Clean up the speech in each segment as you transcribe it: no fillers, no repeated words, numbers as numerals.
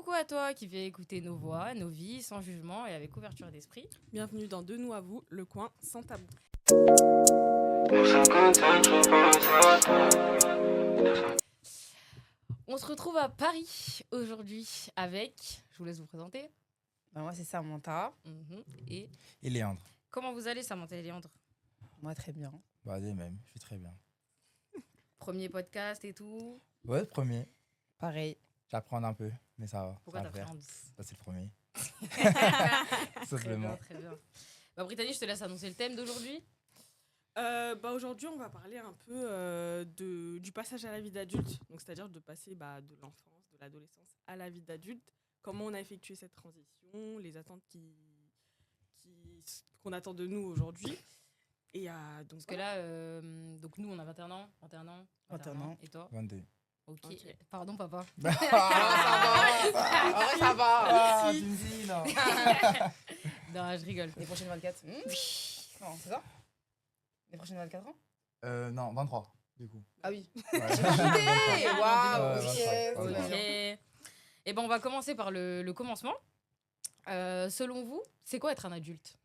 coucou à toi qui fait écouter nos voix, nos vies, sans jugement et avec ouverture d'esprit. Bienvenue dans De nous à vous, le coin sans tabou. On se retrouve à Paris aujourd'hui avec, je vous laisse vous présenter, Moi, c'est Samantha. et Léandre. comment vous allez Samantha et Léandre? Moi, très bien. Bah, de même, je vais très bien. Premier podcast et tout. Ouais, le premier. Pareil. J'apprends un peu, mais ça va. Pourquoi ça va le faire. t'appréhendes? Ça, c'est le premier. Très Simplement. bien, très bien. Brittany, je te laisse annoncer le thème d'aujourd'hui. Aujourd'hui, on va parler un peu du passage à la vie d'adulte, donc c'est-à-dire de passer de l'enfance, de l'adolescence à la vie d'adulte. Comment on a effectué cette transition, les attentes qu'on attend de nous aujourd'hui. Et donc Parce que là, donc nous on a 21 ans, 21 ans, 21 ans. Et toi? 22. Ok. Ok. Pardon papa. Ça va. Ah, tu me dis, non. Non, je rigole. Les prochaines 24. Non, c'est ça? Les prochaines 24 ans? Non, 23, du coup. Ah oui. Ouais. Waouh, Ouais, ok. 23. Ok. Et ben on va commencer par le commencement. Selon vous, c'est quoi être un adulte?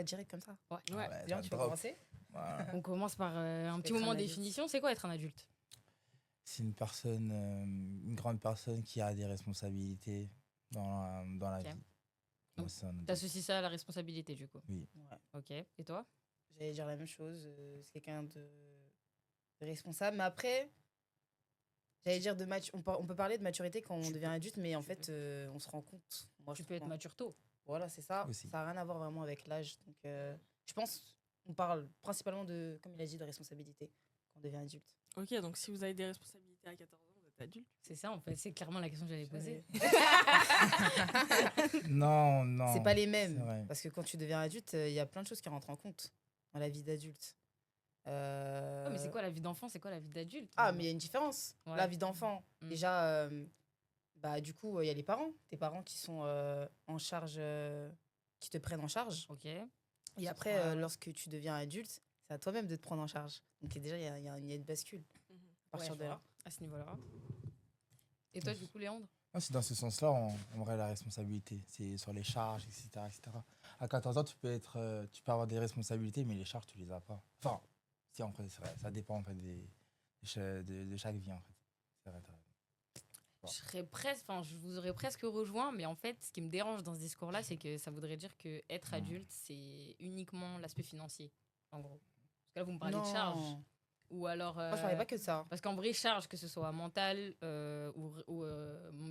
Direct comme ça. Ouais. Ouais. Bien, tu peux drop. commencer? Ouais. On commence par un petit Être moment un de adulte. définition. C'est quoi être un adulte? C'est une personne, une grande personne qui a des responsabilités dans la Ok. vie. Donc, Moi, c'est un adulte. T'associes ça à la responsabilité du coup. Oui. Ouais. Ok. Et toi? J'allais dire la même chose. C'est quelqu'un de responsable. Mais après, j'allais dire on peut parler de maturité quand on devient adulte, mais en fait, on se rend compte. Moi, Tu je peux être trouve, mature tôt. Voilà, c'est ça. Aussi. Ça n'a rien à voir vraiment avec l'âge. Donc, je pense on parle principalement de, comme il a dit, de responsabilité quand on devient adulte. Ok, donc si vous avez des responsabilités à 14 ans, vous êtes adulte. C'est ça en fait. C'est clairement la question que j'allais poser. Non, non. C'est pas les c'est mêmes. vrai. Parce que quand tu deviens adulte, il y a plein de choses qui rentrent en compte dans la vie d'adulte. Ouais, mais c'est quoi la vie d'enfant? C'est quoi la vie d'adulte? Ah, mais il y a une différence. Ouais. La vie d'enfant, Mm. déjà, du coup, il y a les parents. Tes parents qui sont en charge, qui te prennent en charge. Ok. Et après, Ouais. lorsque tu deviens adulte, c'est à toi-même de te prendre en charge. Donc déjà, il y a une bascule à partir Ouais, de là. voilà, à ce niveau-là. Et toi, du coup, Léandre? Moi, c'est dans ce sens-là, on aurait la responsabilité. C'est sur les charges, etc., etc. À 14 ans, tu peux avoir des responsabilités, mais les charges, tu les as pas. Enfin, si, en fait, c'est vrai. Ça dépend, en fait, de chaque vie, en fait. C'est vrai, t'as raison. Je vous aurais presque rejoint, mais en fait, ce qui me dérange dans ce discours-là, c'est que ça voudrait dire que être adulte, c'est uniquement l'aspect financier, en gros. Parce que là, vous me parlez de charges. Ou alors. Moi, je parlais pas que de ça. Parce qu'en vrai, charge, que ce soit mentale ou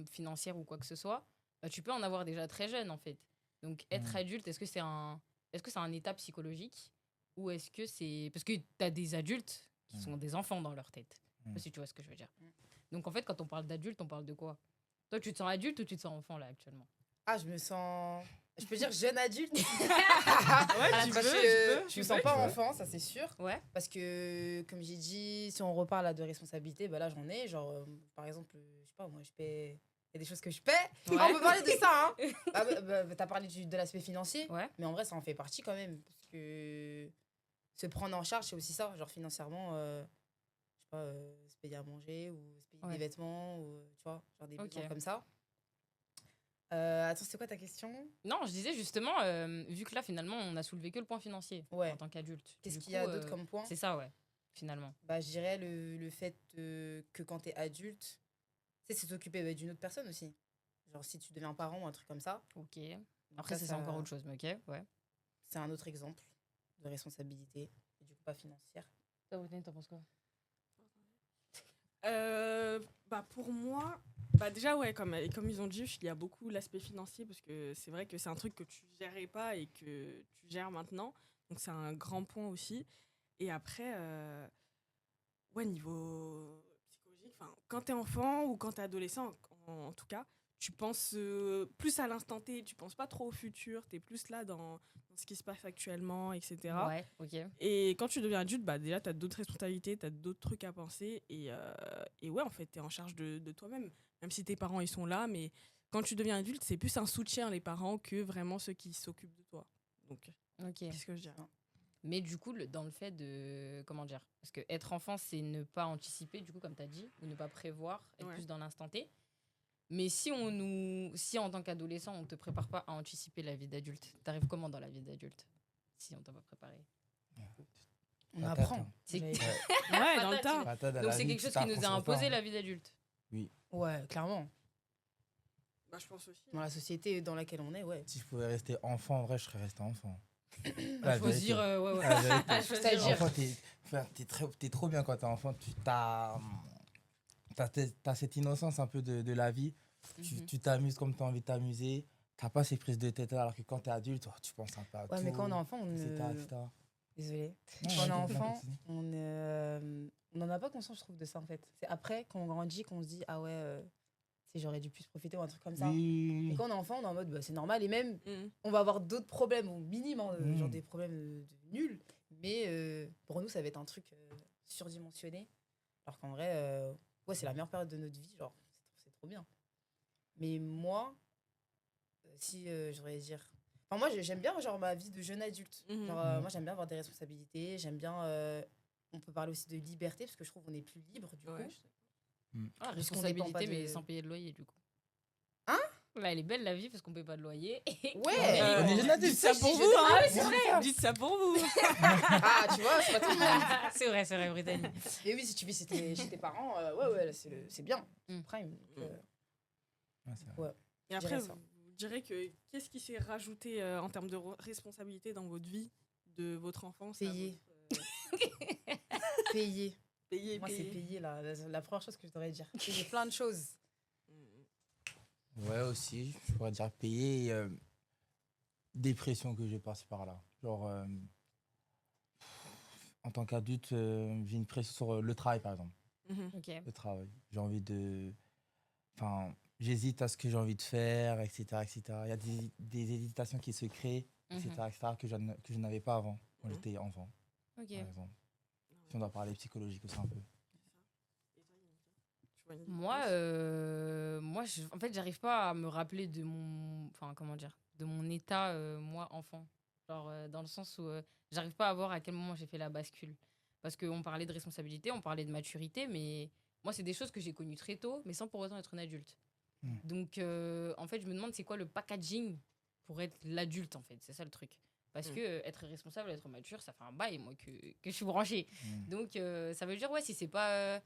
financière ou quoi que ce soit, tu peux en avoir déjà très jeune, en fait. Donc, être adulte, est-ce que c'est un état psychologique ou est-ce que c'est. Parce que tu as des adultes qui sont des enfants dans leur tête. Je sais pas si tu vois ce que je veux dire. Donc, en fait, quand on parle d'adulte, on parle de quoi? Toi, tu te sens adulte ou tu te sens enfant, là, actuellement? Ah, je me sens. Je peux dire jeune adulte. Ouais, Parce tu que peux. je me sens pas enfant, ça c'est sûr. Ouais. Parce que, comme j'ai dit, si on reparle là de responsabilité, bah là j'en ai. Genre, par exemple, je sais pas, moi je paie. Il y a des choses que je paie. Ouais. Ah, on peut parler de ça, hein. T'as parlé de l'aspect financier. Ouais. Mais en vrai, ça en fait partie quand même. Parce que se prendre en charge, c'est aussi ça. Genre, financièrement, je sais pas, se payer à manger ou se payer Ouais. des vêtements ou, tu vois, genre des Ok. besoins comme ça. Attends, c'est quoi ta question? Non, je disais justement, vu que là, finalement, on a soulevé que le point financier Ouais. en tant qu'adulte. Qu'est-ce Du qu'il y a coup, d'autre comme point? C'est ça, ouais, finalement. Bah, je dirais le fait que quand t'es adulte, tu sais, c'est t'occuper d'une autre personne aussi. Genre, si tu deviens parent ou un truc comme ça. Ok. Après, ça, c'est encore autre chose, mais ok, ouais. C'est un autre exemple de responsabilité, et du coup, pas financière. Toi, Whitney, t'en penses quoi? Pour moi, déjà, ouais, comme ils ont dit, il y a beaucoup l'aspect financier parce que c'est vrai que c'est un truc que tu gérais pas et que tu gères maintenant. Donc, c'est un grand point aussi. Et après, ouais, niveau psychologique, quand t'es enfant ou quand t'es adolescent, en tout cas, tu penses plus à l'instant T, tu penses pas trop au futur, t'es plus là dans ce qui se passe actuellement, etc. Ouais, ok. Et quand tu deviens adulte, déjà, tu as d'autres responsabilités, tu as d'autres trucs à penser. Et ouais, en fait, tu es en charge de toi-même. Même si tes parents, ils sont là. Mais quand tu deviens adulte, c'est plus un soutien, les parents, que vraiment ceux qui s'occupent de toi. Donc, Ok. qu'est-ce que je dirais? Mais du coup, dans le fait de. Comment dire? Parce que être enfant, c'est ne pas anticiper, du coup, comme tu as dit, ou ne pas prévoir, être Ouais. plus dans l'instant T. Mais si en tant qu'adolescent, on te prépare pas à anticiper la vie d'adulte, t'arrives comment dans la vie d'adulte si on t'a pas préparé? On Patate, apprend. hein. C'est- J'allais dire. Ouais, dans le Patate, tas. Patate dans Donc la c'est vie, quelque tu chose qui t'apprends nous a sur le imposé tas, la vie d'adulte. Ouais, clairement. Bah, je pense aussi. Dans la société dans laquelle on est, ouais. Si je pouvais rester enfant, en vrai, je serais resté enfant. À La choisir, vérité. ouais, ouais. La vérité. À choisir. C'est-à-dire- Enfant, t'es trop bien quand t'es enfant. T'as cette innocence un peu de la vie. Mhm. Tu t'amuses comme t'as envie de t'amuser. T'as pas ces prises de tête alors que quand t'es adulte, oh, tu penses un peu à tout. Ouais, mais quand on est enfant, on etc., ne... etc. Désolée. Non, Quand on est vas-y, enfant, continue. on n'en a pas conscience, je trouve, de ça, en fait. C'est après, quand on grandit, qu'on se dit, ah ouais, j'aurais dû plus profiter ou un truc comme ça. Oui, Mais quand on est enfant, on est en mode, bah, c'est normal. Et même, Mhm. on va avoir d'autres problèmes, au minimum, hein, Mm. genre des problèmes nuls. Mais pour nous, ça va être un truc surdimensionné. Alors qu'en vrai, ouais, c'est la meilleure période de notre vie. Genre, c'est trop bien. Mais moi, si je devrais dire. Enfin, moi, j'aime bien genre, ma vie de jeune adulte. Mhm. Genre, Mhm. moi, j'aime bien avoir des responsabilités. J'aime bien. On peut parler aussi de liberté, parce que je trouve qu'on est plus libre, du Ouais, coup. je sais. Ah, Puisqu'on dépend responsabilité, pas de- mais sans payer de loyer, du coup. Hein? Là, elle est belle, la vie, parce qu'on paye pas de loyer. Ouais! on est jeunes adultes, Dites ça je pour dis vous, jeune hein. adulte, C'est vrai. Dites ça pour vous. Ah, tu vois, c'est pas tout le monde. C'est vrai, Brittany. Et oui, si tu vis chez tes parents, ouais, là, c'est bien. Mm. Prime. Donc, Ouais, c'est vrai. ouais. Et dirais après, ça. vous direz que qu'est-ce qui s'est rajouté en termes de responsabilité dans votre vie, de votre enfance à Payer. votre, Payer. payer, Moi, c'est payer. payer, là. La première chose que je devrais dire. Payer plein de choses. Ouais, aussi, je pourrais dire payer des pressions que j'ai par-ci par-là. Genre, en tant qu'adulte, j'ai une pression sur le travail, par exemple. Mhm. Ok. Le travail. J'ai envie de. Enfin, j'hésite à ce que j'ai envie de faire, etc., etc. Il y a des hésitations qui se créent, etc., Mhm. etc., que je n'avais pas avant, quand Mhm. j'étais enfant, Ok. par exemple. Si on doit parler psychologique aussi un peu. Tu vois une Moi, différence en fait, j'arrive pas à me rappeler de mon, enfin, comment dire, de mon état, moi, enfant. Genre, dans le sens où j'arrive pas à voir à quel moment j'ai fait la bascule. Parce qu'on parlait de responsabilité, on parlait de maturité, mais moi, c'est des choses que j'ai connues très tôt, mais sans pour autant être une adulte. Mm. Donc, en fait, je me demande c'est quoi le packaging pour être l'adulte, en fait. C'est ça le truc. Parce Mm. que être responsable, être mature, ça fait un bail, moi, que je suis branchée. Donc, ça veut dire, ouais, si c'est pas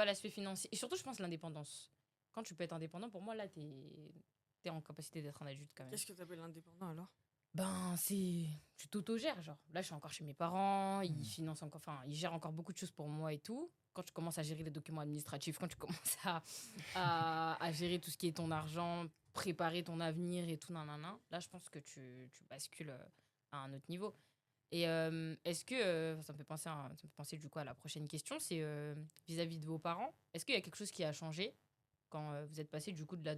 l'aspect financier. Et surtout, je pense l'indépendance. Quand tu peux être indépendant, pour moi, là, t'es en capacité d'être un adulte quand même. Qu'est-ce que tu appelles l'indépendant alors? Ben, tu t'autogères, genre. Là, je suis encore chez mes parents, ils Mhm. financent encore, enfin, ils gèrent encore beaucoup de choses pour moi et tout. Quand tu commences à gérer les documents administratifs, quand tu commences à gérer tout ce qui est ton argent, préparer ton avenir et tout, nanana, là, je pense que tu bascules à un autre niveau. Et est-ce que, ça me fait penser du coup à la prochaine question, c'est vis-à-vis de vos parents, est-ce qu'il y a quelque chose qui a changé quand vous êtes passé du coup de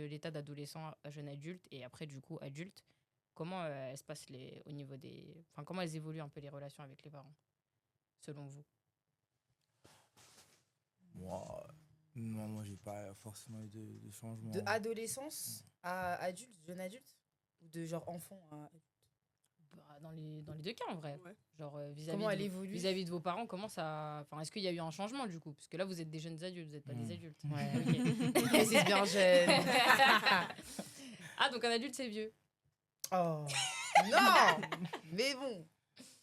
l'état d'adolescent à jeune adulte et après du coup adulte? Comment elles se passent au niveau des... Enfin, comment elles évoluent un peu les relations avec les parents, selon vous? Moi, non, moi, j'ai pas forcément eu de changement. De adolescence à adulte, jeune adulte? Ou de genre enfant à adulte? Bah, dans les deux cas en vrai. Ouais. Genre vis-à-vis Comment elle de, évolue? vis-à-vis de vos parents, comment ça... Enfin, est-ce qu'il y a eu un changement du coup? Parce que là, vous êtes des jeunes adultes, vous n'êtes pas des adultes. Ouais. Ok. C'est bien jeune. Ah, donc un adulte, c'est vieux. Oh non. Mais bon.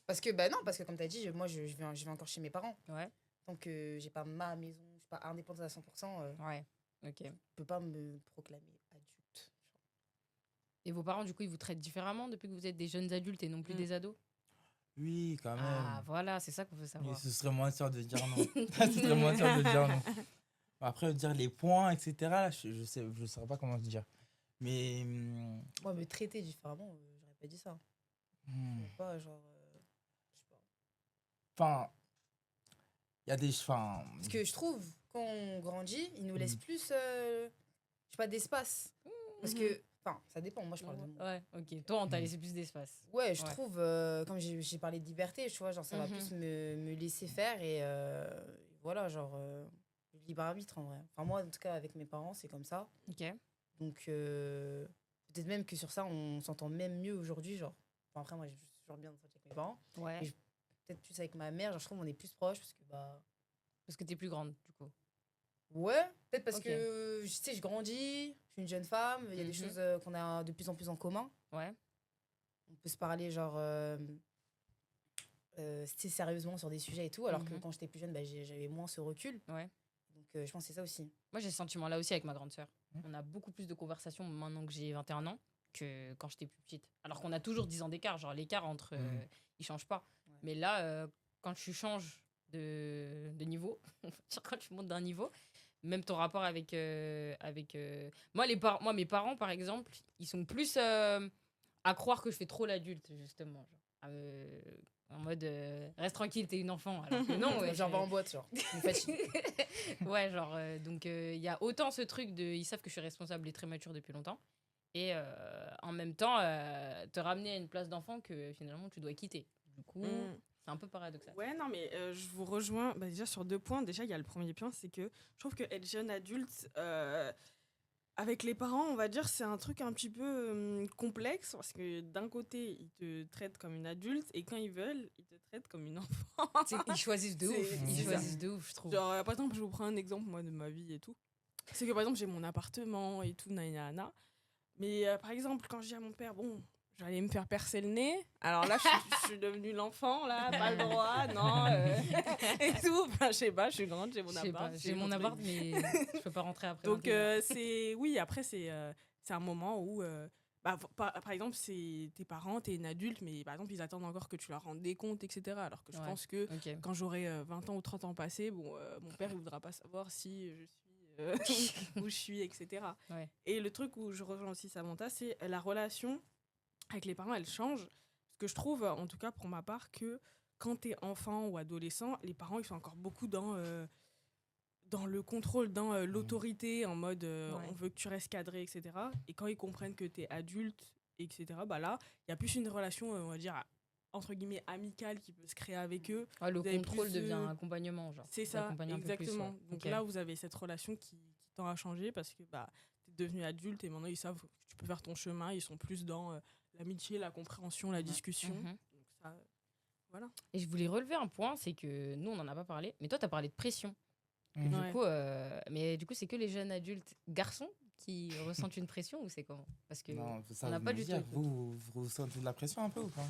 Parce que comme tu as dit, moi je vais encore chez mes parents. Ouais. Donc j'ai pas ma maison, je suis pas indépendante à 100%, Ouais. Ok. je peux pas me proclamer adulte. Et vos parents, du coup, ils vous traitent différemment depuis que vous êtes des jeunes adultes et non plus Mm. des ados? Oui, quand même. Ah, voilà, c'est ça qu'on veut Mais savoir. ce serait mentir de dire non. Ce serait mentir de dire non. Après, dire les points, etc., là, je saurais pas comment te dire. Mais. Moi, me traiter différemment, j'aurais pas dit ça. Pas genre. Je sais pas. Enfin. Il y a des. Enfin. Parce que je trouve, quand on grandit, ils nous laissent plus, je sais pas, d'espace. Parce que, enfin, ça dépend, moi je parle de moi. Ouais, ok. Toi, on t'a Mm. laissé plus d'espace. Ouais, je Ouais. trouve, comme j'ai parlé de liberté, tu vois, genre ça va Mhm. plus me laisser faire et voilà, genre, le libre arbitre en vrai. Enfin, moi, en tout cas, avec mes parents, c'est comme ça. Ok. Donc, peut-être même que sur ça, on s'entend même mieux aujourd'hui, genre. Enfin, après, moi, j'ai toujours bien entendu avec mes parents. Ouais. Et peut-être plus avec ma mère, genre, je trouve qu'on est plus proches parce que, bah, Parce que t'es plus grande, du coup. Ouais, peut-être parce Ok. que, tu sais, je grandis, je suis une jeune femme, il y a des Mhm. choses qu'on a de plus en plus en commun. Ouais. On peut se parler, genre, tu sais, sérieusement sur des sujets et tout, alors que Mhm. quand j'étais plus jeune, bah, j'avais moins ce recul. Ouais. Donc, je pense que c'est ça aussi. Moi, j'ai ce sentiment-là aussi avec ma grande sœur. Mhm. On a beaucoup plus de conversations maintenant que j'ai 21 ans que quand j'étais plus petite. Alors qu'on a toujours 10 ans d'écart. Genre, l'écart entre. Mhm. Il change pas. Ouais. Mais là, quand tu changes de niveau, quand tu montes d'un niveau, même ton rapport avec. Moi, mes parents, par exemple, ils sont plus à croire que je fais trop l'adulte, justement. Genre. En mode, reste tranquille, t'es une enfant. Alors que non, ouais, Genre, va en boîte, genre. Je me fatigue. ouais, genre, donc il y a autant ce truc de. Ils savent que je suis responsable et très mature depuis longtemps. Et en même temps, te ramener à une place d'enfant que finalement tu dois quitter. Du coup, c'est un peu paradoxal. Ouais, non, mais je vous rejoins déjà sur 2 points. Déjà, il y a le premier point, c'est que je trouve que être jeune adulte, avec les parents, on va dire, c'est un truc un petit peu complexe parce que d'un côté, ils te traitent comme une adulte et quand ils veulent, ils te traitent comme une enfant. Ils choisissent de C'est- ouf. Ils c'est choisissent de ouf, je trouve. Genre, par exemple, je vous prends un exemple, moi, de ma vie et tout. C'est que, par exemple, j'ai mon appartement et tout, nanana. Mais, par exemple, quand je dis à mon père, bon, j'allais me faire percer le nez. Alors là, je suis devenue l'enfant, là, pas le droit, non. Et tout. Enfin, je sais pas, je suis grande, j'ai mon Je sais appart. pas, c'est j'ai mon truc. appart, mais je peux pas rentrer après. Donc, 21. c'est. Oui, après, c'est un moment où. Par exemple, c'est tes parents, t'es une adulte, mais par exemple, ils attendent encore que tu leur rendes des comptes, etc. Alors que je Ouais. pense que Ok. quand j'aurai 20 ans ou 30 ans passés, bon, mon père, il voudra pas savoir si je suis où je suis, etc. Ouais. Et le truc où je rejoins aussi Samantha, c'est la relation avec les parents, elle change. Parce que je trouve, en tout cas pour ma part, que quand t'es enfant ou adolescent, les parents, ils sont encore beaucoup dans le contrôle, dans l'autorité, en mode Ouais. on veut que tu restes cadré, etc. Et quand ils comprennent que t'es adulte, etc., bah là, il y a plus une relation, on va dire, entre guillemets, amicale qui peut se créer avec eux. Ouais, le Vous avez contrôle plus devient un accompagnement, genre. C'est Vous ça, accompagnez un peu plus, exactement. ouais. Donc Ok. là, vous avez cette relation qui tend à changer parce que bah, tu es devenu adulte et maintenant ils savent que tu peux faire ton chemin. Ils sont plus dans l'amitié, la compréhension, la discussion. Mhm. Donc ça, voilà. Et je voulais relever un point, c'est que nous, on n'en a pas parlé, mais toi, tu as parlé de pression. Que Mhm. du Ouais. coup, mais du coup, c'est que les jeunes adultes garçons qui ressentent une pression ou c'est comment? Parce que Non, ça, on n'a vous pas me du dire, tout. vous ressentez de la pression un peu ou pas?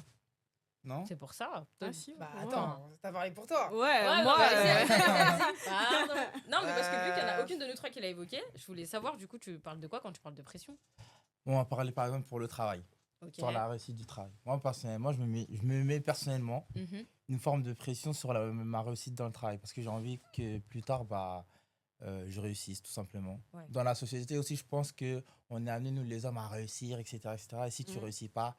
Non? C'est pour ça. Ah si, Bah, ouais. attends, t'as parlé pour toi. Ouais, Ouais, moi. ouais, vas-y. Pardon. Non, mais parce que vu qu'il n'y en a Euh. aucune de nous trois qui l'a évoqué, je voulais savoir, du coup, tu parles de quoi quand tu parles de pression? On va parler par exemple pour le travail, Ok. sur la réussite du travail. Moi, personnellement, je me mets personnellement Mhm. une forme de pression sur ma réussite dans le travail parce que j'ai envie que plus tard, bah, je réussisse tout simplement. Ouais. Dans la société aussi, je pense qu'on est amené, nous les hommes, à réussir, etc. etc. Et si tu Mhm. réussis pas,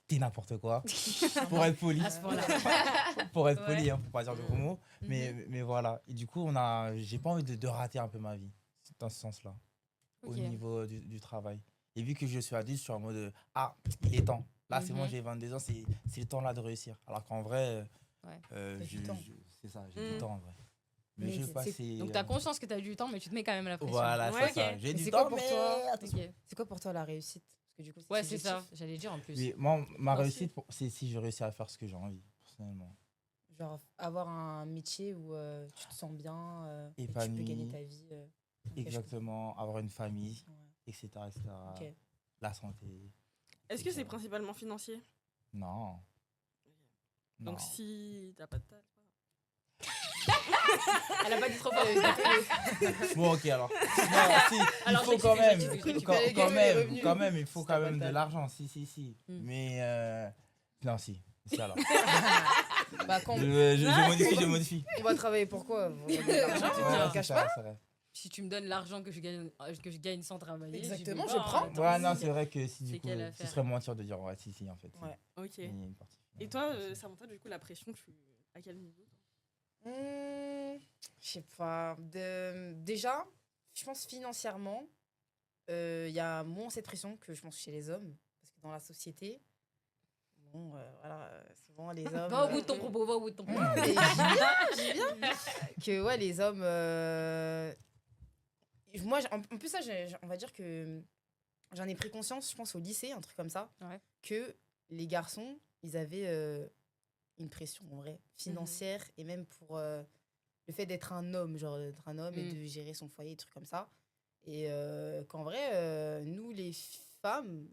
t'es n'importe quoi. Pour être poli. À ce point-là. Pour être Ouais. poli, hein, pour pas dire de gros mots. Mhm. Mais voilà. Et du coup, j'ai pas envie de rater un peu ma vie dans ce sens-là, au Ok. niveau du travail. Et vu que je suis adulte, je suis en mode ah, il est temps. Là, c'est bon, Mhm. j'ai 22 ans, c'est le temps là de réussir. Alors qu'en vrai, Ouais. T'as du temps. c'est ça, j'ai du Mm. temps en vrai. Mais Mais je vais c'est- passer. Donc, tu as conscience que tu as du temps, mais tu te mets quand même la pression. Voilà, Ouais, c'est ça. ok. J'ai Mais du c'est temps, quoi pour mais toi attention. Ok. C'est quoi pour toi la réussite? Parce que du coup, Ouais, c'est ça. subjectif. J'allais dire en plus. Oui, moi, ma Moi réussite, c'est si je réussis à faire ce que j'ai envie, personnellement. Genre avoir un métier où tu te sens bien, et tu peux Épanoui. gagner ta vie. dans lequel je Exactement, avoir une famille, trouve. Ouais. etc. etc. Ok. La santé. Est-ce que c'est etc. principalement financier? Non. Donc Non. si t'as pas de taf. Elle a pas dit trop fort. Bon, ok, alors. Non, si, Alors, il faut j'ai quand kiffé, même. j'ai kiffé, j'ai Quand, kiffé. quand Les même, revenus. quand même, il faut Si quand t'as pas même de de taf. l'argent. Si. Mm. Mais. Non, si. Si, alors. Bah, quand Je modifie. on va travailler pour quoi? Pour gagner de l'argent, tu Ouais, ne c'est caches ça, pas? c'est vrai. Si tu me donnes l'argent que je gagne sans travailler, Exactement, j'y je vais pas, prends. attends, Ouais, non, si. c'est vrai que si C'est du coup, quelle ce affaire? serait mentir de dire ouais, si, en fait. Ouais. Ok. Il y a une partie. Et toi, Samantha, du coup, la pression, à quel niveau? Je sais pas. Déjà, je pense financièrement, il y a moins cette pression que je pense chez les hommes. Parce que dans la société, bon, voilà, souvent les hommes. Va au bout de ton propos, va au bout de ton propos. Mais j'y viens. Que ouais, les hommes. Moi, en plus, ça, on va dire que j'en ai pris conscience, je pense, au lycée, un truc comme ça, Ouais. que les garçons, ils avaient une pression, en vrai, financière et même pour le le fait d'être un homme, genre d'être un homme et de gérer son foyer, des trucs comme ça. Et qu'en vrai, nous, les femmes,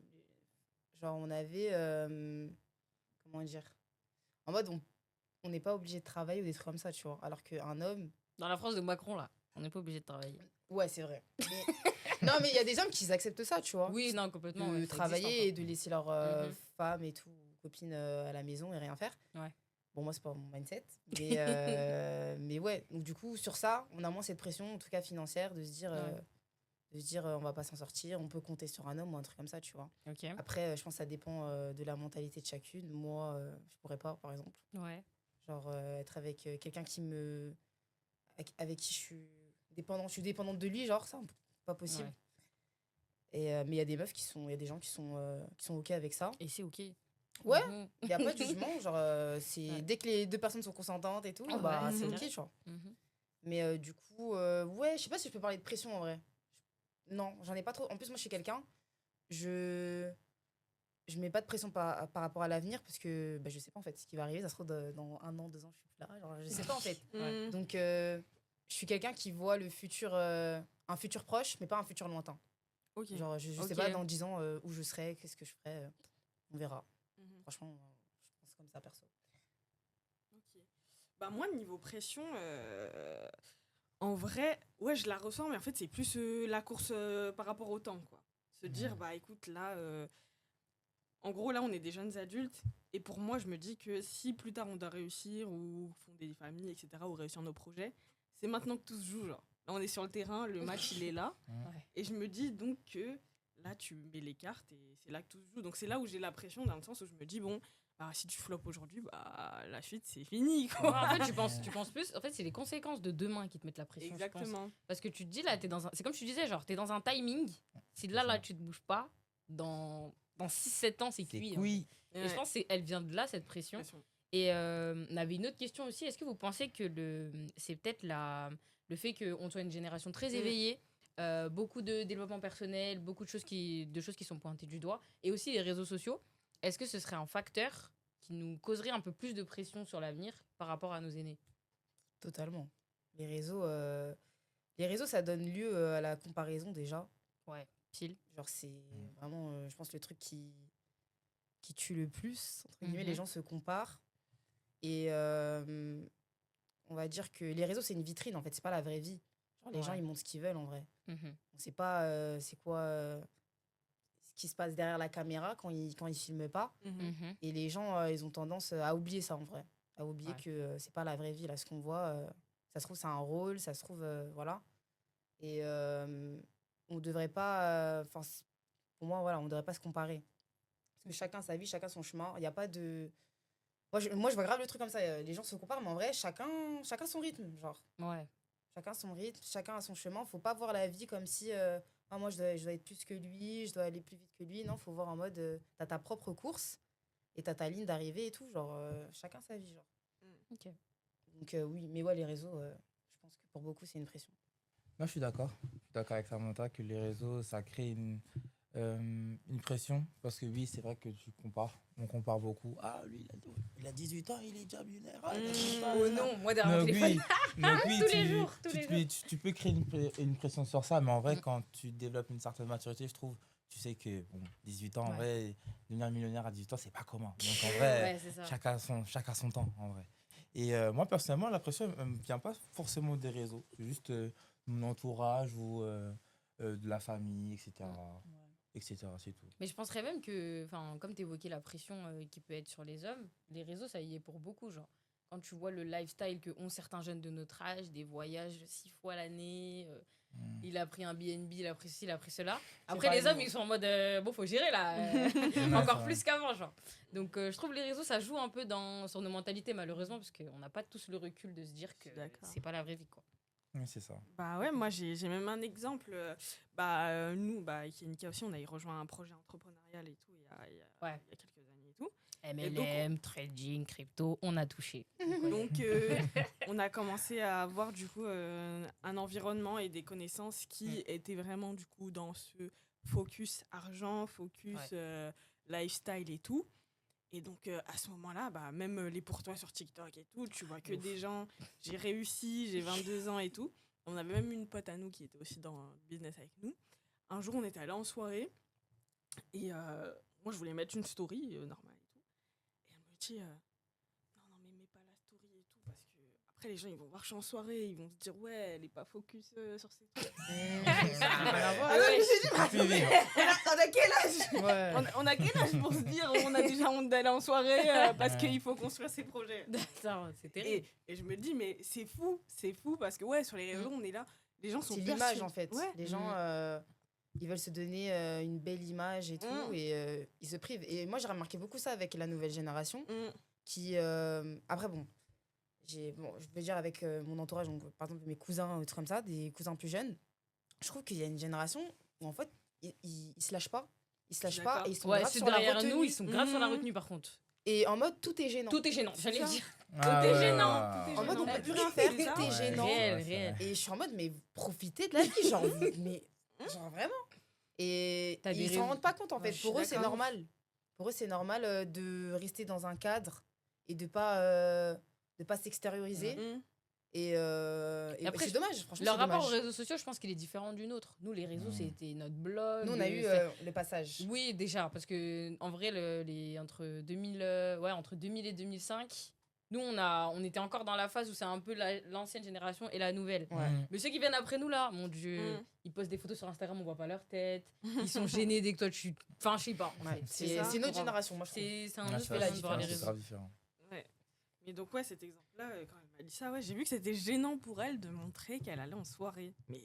genre, on avait. Comment dire? En mode, on n'est pas obligé de travailler ou des trucs comme ça, tu vois. Alors qu'un homme. Dans la France de Macron, là, on n'est pas obligé de travailler. Ouais, c'est vrai. Non, mais il y a des hommes qui acceptent ça, tu vois. Oui, non, complètement. De ouais, ça travailler existe et de laisser leur femme et tout, copine à la maison et rien faire. Ouais. Bon, moi, c'est pas mon mindset. Mais, mais ouais, donc du coup, sur ça, on a moins cette pression, en tout cas financière, de se dire, on va pas s'en sortir, on peut compter sur un homme ou un truc comme ça, tu vois. encore. Ok. Après, je pense que ça dépend de la mentalité de chacune. Moi, je pourrais pas, par exemple. Ouais. Genre, être avec quelqu'un avec qui je suis dépendante. Je suis dépendante de lui, genre, c'est pas possible. Ouais. Et, mais il y a des meufs il y a des gens qui sont OK avec ça. Et c'est ok. Ouais, Mhm. il n'y a pas de jugement. Genre, Ouais. dès que les deux personnes sont consentantes et tout, Ah bah, ouais, c'est c'est OK, bien. tu vois. Mhm. Mais du coup, ouais, je sais pas si je peux parler de pression en vrai. Non, j'en ai pas trop. En plus, moi, je suis quelqu'un, je mets pas de pression par rapport à l'avenir parce que bah, je sais pas en fait ce qui va arriver. Ça se trouve dans 1 an, 2 ans, je suis plus là. Genre, je sais pas en fait. Ouais. Donc, je suis quelqu'un qui voit le futur, un futur proche, mais pas un futur lointain. Ok. Genre, je sais Ok. pas dans 10 ans où je serai, qu'est-ce que je ferai. On verra. Mhm. Franchement, je pense comme ça, perso. Ok. Bah moi, niveau pression, en vrai, ouais, je la ressens, mais en fait, c'est plus la course par rapport au temps, quoi. Se dire, bah écoute, là, en gros, là, on est des jeunes adultes, et pour moi, je me dis que si plus tard on doit réussir, ou fonder des familles, etc., ou réussir nos projets, c'est maintenant que tout se joue, genre. Là, on est sur le terrain, le match, il est là, Ouais. et je me dis donc que là, tu mets les cartes, et c'est là que tout se joue. Donc c'est là où j'ai la pression, dans le sens où je me dis, bon, bah, si tu floppes aujourd'hui, bah, la suite, c'est fini, quoi. Ouais, en fait, tu penses plus. En fait, c'est les conséquences de demain qui te mettent la pression. Je pense. Exactement. Parce que tu te dis là, c'est comme tu disais, genre, t'es dans un timing. Si là, tu te bouges pas, dans 6-7 ans, c'est C'est cuit. oui. Et je pense qu'elle vient de là, cette pression. Et on avait une autre question aussi. Est-ce que vous pensez que c'est peut-être le fait qu'on soit une génération très éveillée, beaucoup de développement personnel, beaucoup de choses qui sont pointées du doigt, et aussi les réseaux sociaux, est-ce que ce serait un facteur qui nous causerait un peu plus de pression sur l'avenir par rapport à nos aînés? Totalement. Les réseaux, ça donne lieu à la comparaison déjà. Ouais, pile. Genre, c'est vraiment, je pense, le truc qui tue le plus. Entre guillemets, les gens se comparent. Et on va dire que les réseaux, c'est une vitrine, en fait. C'est pas la vraie vie. Genre, les gens, ils montrent ce qu'ils veulent, en vrai. On sait pas c'est quoi ce qui se passe derrière la caméra quand ils filment pas. Et les gens, ils ont tendance à oublier ça, en vrai. À oublier que c'est pas la vraie vie. Là, ce qu'on voit, ça se trouve, c'est un rôle. Ça se trouve, voilà. Et on devrait pas... Enfin, pour moi, voilà, on devrait pas se comparer. Parce que chacun sa vie, chacun son chemin. Il n'y a pas de... Moi, je vois grave le truc comme ça. Les gens se comparent, mais en vrai, chacun son rythme, genre. Ouais. Chacun son rythme, chacun a son chemin. Faut pas voir la vie comme si moi, je dois être plus que lui, je dois aller plus vite que lui. Non, faut voir en mode t'as ta propre course et t'as ta ligne d'arrivée et tout. Genre, chacun sa vie, genre. Ok. Donc, oui, mais ouais, les réseaux, je pense que pour beaucoup, c'est une pression. Moi, je suis d'accord. Je suis d'accord avec Samantha que les réseaux, ça crée une pression. Parce que oui, c'est vrai que tu compares. On compare beaucoup. Ah, lui, il a 18 ans, il est déjà millionnaire. Ah, il a 18 ans, Oh non, moi derrière mon Donc téléphone. oui, donc oui, Tous les jours, tous les tu peux créer une pression sur ça, mais en vrai, quand tu développes une certaine maturité, je trouve, tu sais que bon, 18 ans, en vrai, devenir millionnaire à 18 ans, c'est pas commun. Donc en vrai, Ouais, c'est ça. chacun son temps, en vrai. Et moi, personnellement, la pression ne me vient pas forcément des réseaux. C'est juste mon entourage ou de la famille, etc. etc. C'est tout. Mais je penserais même que, comme tu évoquais la pression qui peut être sur les hommes, les réseaux, ça y est pour beaucoup. Genre, quand tu vois le lifestyle que ont certains jeunes de notre âge, des voyages 6 fois l'année, il a pris un BNB, il a pris ceci, il a pris cela. Après, les hommes, ils sont en mode, bon, faut gérer là, encore plus qu'avant, genre. Donc, je trouve les réseaux, ça joue un peu sur nos mentalités, malheureusement, parce qu'on n'a pas tous le recul de se dire que c'est pas la vraie vie, quoi. Oui, c'est ça. Bah ouais, moi j'ai même un exemple. Nous, avec Yannicka aussi, on a rejoint un projet entrepreneurial et tout il y a quelques années et tout. MLM, trading, crypto, on a touché. Donc on a commencé à avoir du coup un environnement et des connaissances qui étaient vraiment du coup dans ce focus argent, focus lifestyle et tout. Et donc, à ce moment-là, bah, même les pour toi sur TikTok et tout, tu vois que Ouf. des gens, j'ai réussi, j'ai 22 ans et tout. On avait même une pote à nous qui était aussi dans le business avec nous. Un jour, on était allé en soirée et moi, je voulais mettre une story normale et tout. Et elle me dit, non, non, mais mets pas la story et tout parce que après, les gens, ils vont voir que je suis en soirée, ils vont se dire, ouais, elle est pas focus sur ses trucs. Ça n'a rien à voir. Ah ouais, j'ai dit, mais Suivi. on a quel âge Ouais. on a quel âge pour se dire on a déjà honte d'aller en soirée parce Ouais. qu'il faut construire ses projets. Ça, c'est terrible. Et je me dis, mais c'est fou parce que ouais, sur les réseaux, on est là, les gens sont C'est l'image persuadés. en fait. Ouais. Les gens, ils veulent se donner une belle image et tout, et ils se privent. Et moi, j'ai remarqué beaucoup ça avec la nouvelle génération, Mm. qui, après, bon, je veux dire avec mon entourage, donc, par exemple mes cousins, des trucs comme ça, des cousins plus jeunes, je trouve qu'il y a une génération où en fait, ils se lâchent pas. Ils se lâchent pas D'accord. et ils sont Ouais, grave c'est sur la derrière retenue. nous, ils sont grave sur la Mhm. retenue par contre. Et en mode, tout est gênant. Tout est gênant, j'allais ça. dire. Ah Tout est ouais, gênant, ouais, tout est En mode, on gênant. peut plus rien faire, C'est ça. tout est ouais. gênant. Réel, Ouais, c'est réel. vrai. Et je suis en mode, mais profitez de la vie, genre, mais genre vraiment. Et T'as des ils s'en raisons. rendent pas compte en Ouais, fait. je suis Pour eux, c'est d'accord. normal. Pour eux, c'est normal de rester dans un cadre et de pas s'extérioriser. Mm. Et après, c'est dommage, franchement. Leur c'est rapport aux dommage. réseaux sociaux, je pense qu'il est différent du nôtre. Nous, les réseaux, Mm. c'était notre blog. Nous, on a eu c'est- le passage. Oui, déjà, parce que en vrai, entre 2000, entre 2000 et 2005, nous, on était encore dans la phase où c'est un peu l'ancienne génération et la nouvelle. Ouais. Mm. Mais ceux qui viennent après nous, là, mon Dieu, Mm. ils postent des photos sur Instagram, on voit pas leur tête. Ils sont gênés dès que toi, tu... Enfin, je sais pas. en Ouais, fait. c'est ça. c'est une autre grave. génération, moi je trouve. C'est un Ouais, autre c'est fait façon la de voir les différence, c'est réseaux. grave différent. Ouais. Mais donc, ouais, cet exemple-là, quand elle m'a dit ça, ouais, j'ai vu que c'était gênant pour elle de montrer qu'elle allait en soirée. Mais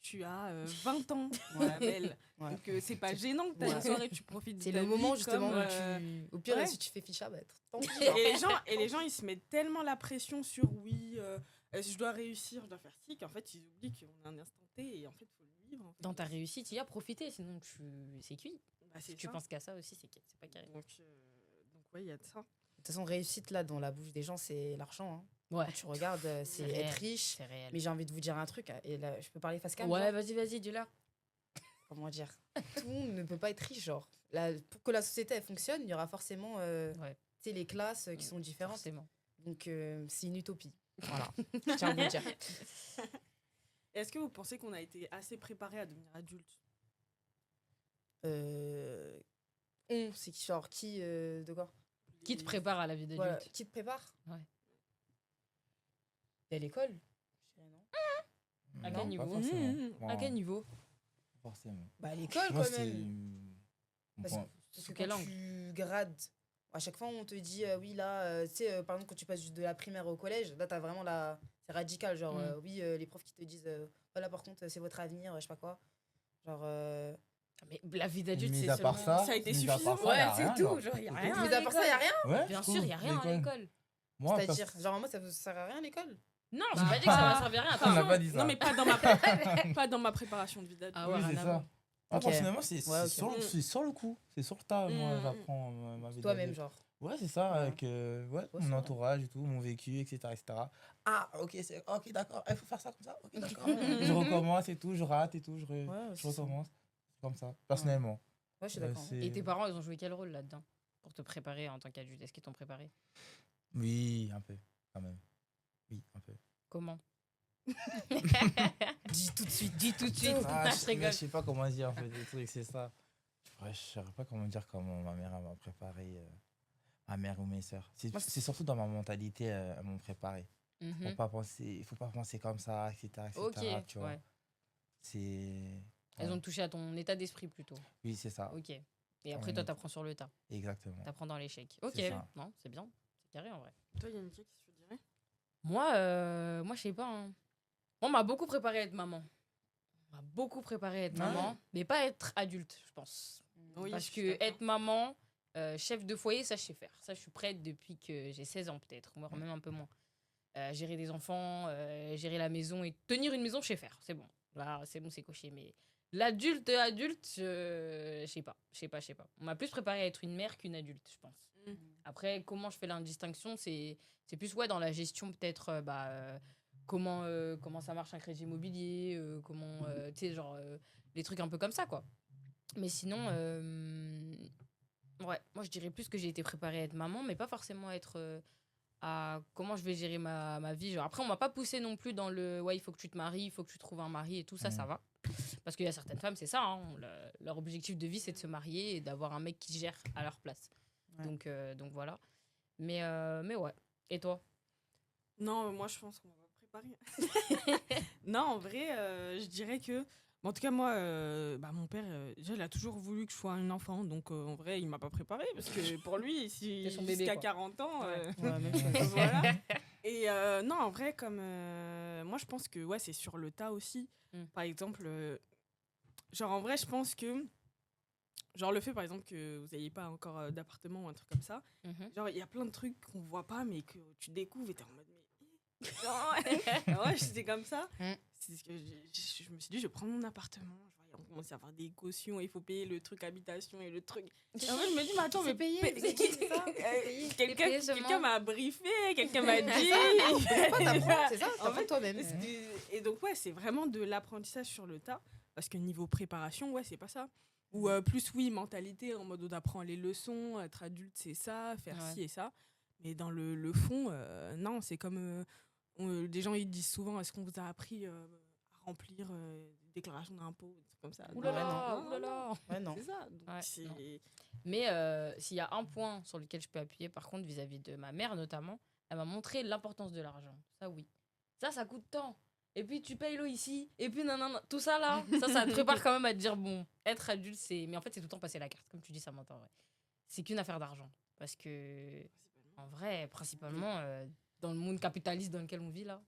tu as 20 ans, ma belle. Ouais. Donc, c'est pas gênant que tu ailles en Ouais. soirée, tu profites de C'est ta le moment vie justement comme, où Au pire, ouais. si tu fais ficha, bah, tant pis. Et les gens, ils se mettent tellement la pression sur oui, je dois réussir, je dois faire ci, qu'en fait, ils oublient qu'on a un instant T et en fait, il faut le vivre. En fait. Dans ta réussite, il y a profité, sinon c'est cuit. Bah, c'est Si tu ça. penses qu'à ça aussi, c'est pas carré. Donc, ouais, il y a de ça. De toute façon, réussite là dans la bouche des gens, c'est l'argent. Hein. Ouais, Quand tu regardes, c'est réel, être riche. c'est réel. Mais j'ai envie de vous dire un truc, et là, je peux parler face cam. Ouais, genre vas-y, dis-là. Comment dire? Tout le monde ne peut pas être riche, genre. Là, pour que la société elle fonctionne, il y aura forcément Ouais. tu sais, les classes qui sont différentes. Forcément. Donc c'est une utopie. Voilà, je tiens à vous le dire. Est-ce que vous pensez qu'on a été assez préparé à devenir adulte? C'est qui, genre qui de quoi? Qui te prépare à la vie d'adulte? Voilà, qui te prépare? Ouais. Et à l'école? Je dirais non. À Non, quel pas niveau? forcément. Mmh. À quel niveau? Forcément. Bah à l'école Moi, quand c'est. même. Parce Bon, Parce Sous que quel quand angle? tu grades, à chaque fois on te dit oui là, tu sais, par exemple quand tu passes de la primaire au collège, là t'as vraiment c'est radical, genre oui les profs qui te disent voilà par contre c'est votre avenir, je sais pas quoi. Genre Mais la vie d'adulte, mis c'est à part seulement... ça, ça a été mis à part suffisant. ça, y a Ouais, c'est rien, tout. genre. Genre, y a C'est rien. tout. mais à part ça y a rien. Ouais, Bien je sûr, trouve, y a rien à l'école. Moi, C'est-à-dire genre moi ça sert à rien l'école. Non, j'ai pas dit que ça va servir à rien. On n'a Attention. pas dit ça. Non, mais pas dans ma préparation de vie d'adulte. Ah ouais, Oui, c'est rien à ça. voir. Moi, Ok. personnellement, c'est Ouais, ok. c'est sur le coup. C'est sur le tas, moi, Mm. j'apprends ma vie Toi-même d'adulte. genre. Ouais, c'est ça, Ouais. avec Ouais, c'est mon vrai. entourage et tout, mon vécu, etc. Ah, ok, d'accord, il faut faire ça comme ça. Ok, d'accord. Mhm. Je recommence et tout, je rate et tout, je Ouais, je c'est ça. recommence. C'est comme ça, personnellement. Ouais, je suis d'accord. c'est- Et tes parents, ils ont joué quel rôle là-dedans pour te préparer en tant qu'adulte? Est-ce qu'ils t'ont préparé? Oui, un peu, quand même. Oui, un peu. Comment? Dis tout de suite. Dis tout de suite. Ah, Je rigole. je sais pas comment dire, en fait, le truc, c'est ça. Je saurais pas comment dire comment ma mère elle m'a préparé, ma mère ou mes sœurs. Moi, C'est surtout dans ma mentalité, elles m'ont préparé. Mhm. Faut pas penser comme ça, etc. Ok, tu vois. ouais. C'est. Elles ouais. ont touché à ton état d'esprit plutôt. Oui, c'est ça, Ok. Et après, toi, t'apprends sur le tas. exactement. T'apprends dans l'échec. Ok. C'est ça. Non, c'est bien. C'est carré en vrai. Toi, Yannick, qu'est-ce que tu dirais? Moi, je sais pas. Hein. Moi, on m'a beaucoup préparé à être maman. On m'a beaucoup préparé à être Ah ouais. maman, mais pas à être adulte, je pense. Oui, Parce je suis que d'accord. être maman, chef de foyer, ça, je sais faire. Ça, je suis prête depuis que j'ai 16 ans, peut-être, voire même un peu moins. Gérer des enfants, gérer la maison et tenir une maison, je sais faire. C'est bon. Là, c'est bon, c'est coché. Mais l'adulte, je sais pas. Je sais pas. On m'a plus préparé à être une mère qu'une adulte, je pense. Mm. Après, comment je fais la distinction, c'est plus dans la gestion, peut-être, comment ça marche un crédit immobilier, tu sais, genre, les trucs un peu comme ça, quoi. Mais sinon, Ouais, moi je dirais plus que j'ai été préparée à être maman, mais pas forcément à être à comment je vais gérer ma vie. Genre, après, on m'a pas poussé non plus dans le ouais, il faut que tu te maries, il faut que tu trouves un mari et tout ça, ça va. Parce qu'il y a certaines femmes, c'est ça, hein, leur objectif de vie, c'est de se marier et d'avoir un mec qui gère à leur place. Ouais. Donc voilà. Mais ouais. Et toi? Non, moi, je pense qu'on va préparer. Non, en vrai, je dirais que. En tout cas, moi, mon père, déjà, il a toujours voulu que je sois un enfant. Donc, en vrai, il m'a pas préparé. Parce que pour lui, si C'est son bébé, jusqu'à quoi. 40 ans. Ouais, même chose. Voilà. Et non, en vrai, comme. Moi, je pense que ouais, c'est sur le tas aussi. Par exemple, genre, en vrai, je pense que. Genre, le fait, par exemple, que vous n'ayez pas encore d'appartement ou un truc comme ça. Mhm. Genre, il y a plein de trucs qu'on voit pas, mais que tu découvres et t'es en mode. Mais... ouais, j'étais comme ça. C'est ce que je me suis dit, je vais prendre mon appartement. On commence à avoir des cautions, il faut payer le truc habitation et le truc. Et en fait, je me dis, mais attends, mais payé, c'est qui ça Quelqu'un m'a briefé, quelqu'un m'a dit. C'est ça, En t'apprends fait, toi-même. Et donc, ouais, c'est vraiment de l'apprentissage sur le tas. Parce que niveau préparation, ouais, c'est pas ça. Ou plus, oui, mentalité, en mode on apprend les leçons, être adulte, c'est ça, faire ci et ça. Mais dans le fond, non, c'est comme. Des gens, ils disent souvent, est-ce qu'on vous a appris à remplir des déclarations d'impôts, des trucs comme ça. Oulala. Ouais, non. C'est ça. Donc, Ouais, c'est... non. Mais s'il y a un point sur lequel je peux appuyer, par contre, vis-à-vis de ma mère notamment, elle m'a montré l'importance de l'argent. Ça, oui. Ça coûte tant. Et puis, tu payes l'eau ici. Et puis, nanana. Tout ça, là, ça te prépare quand même à te dire, bon, être adulte, c'est... Mais en fait, c'est tout le temps passer la carte. Comme tu dis, ça m'entend, ouais. C'est qu'une affaire d'argent. Parce que, en vrai, principalement, dans le monde capitaliste dans lequel on vit, là...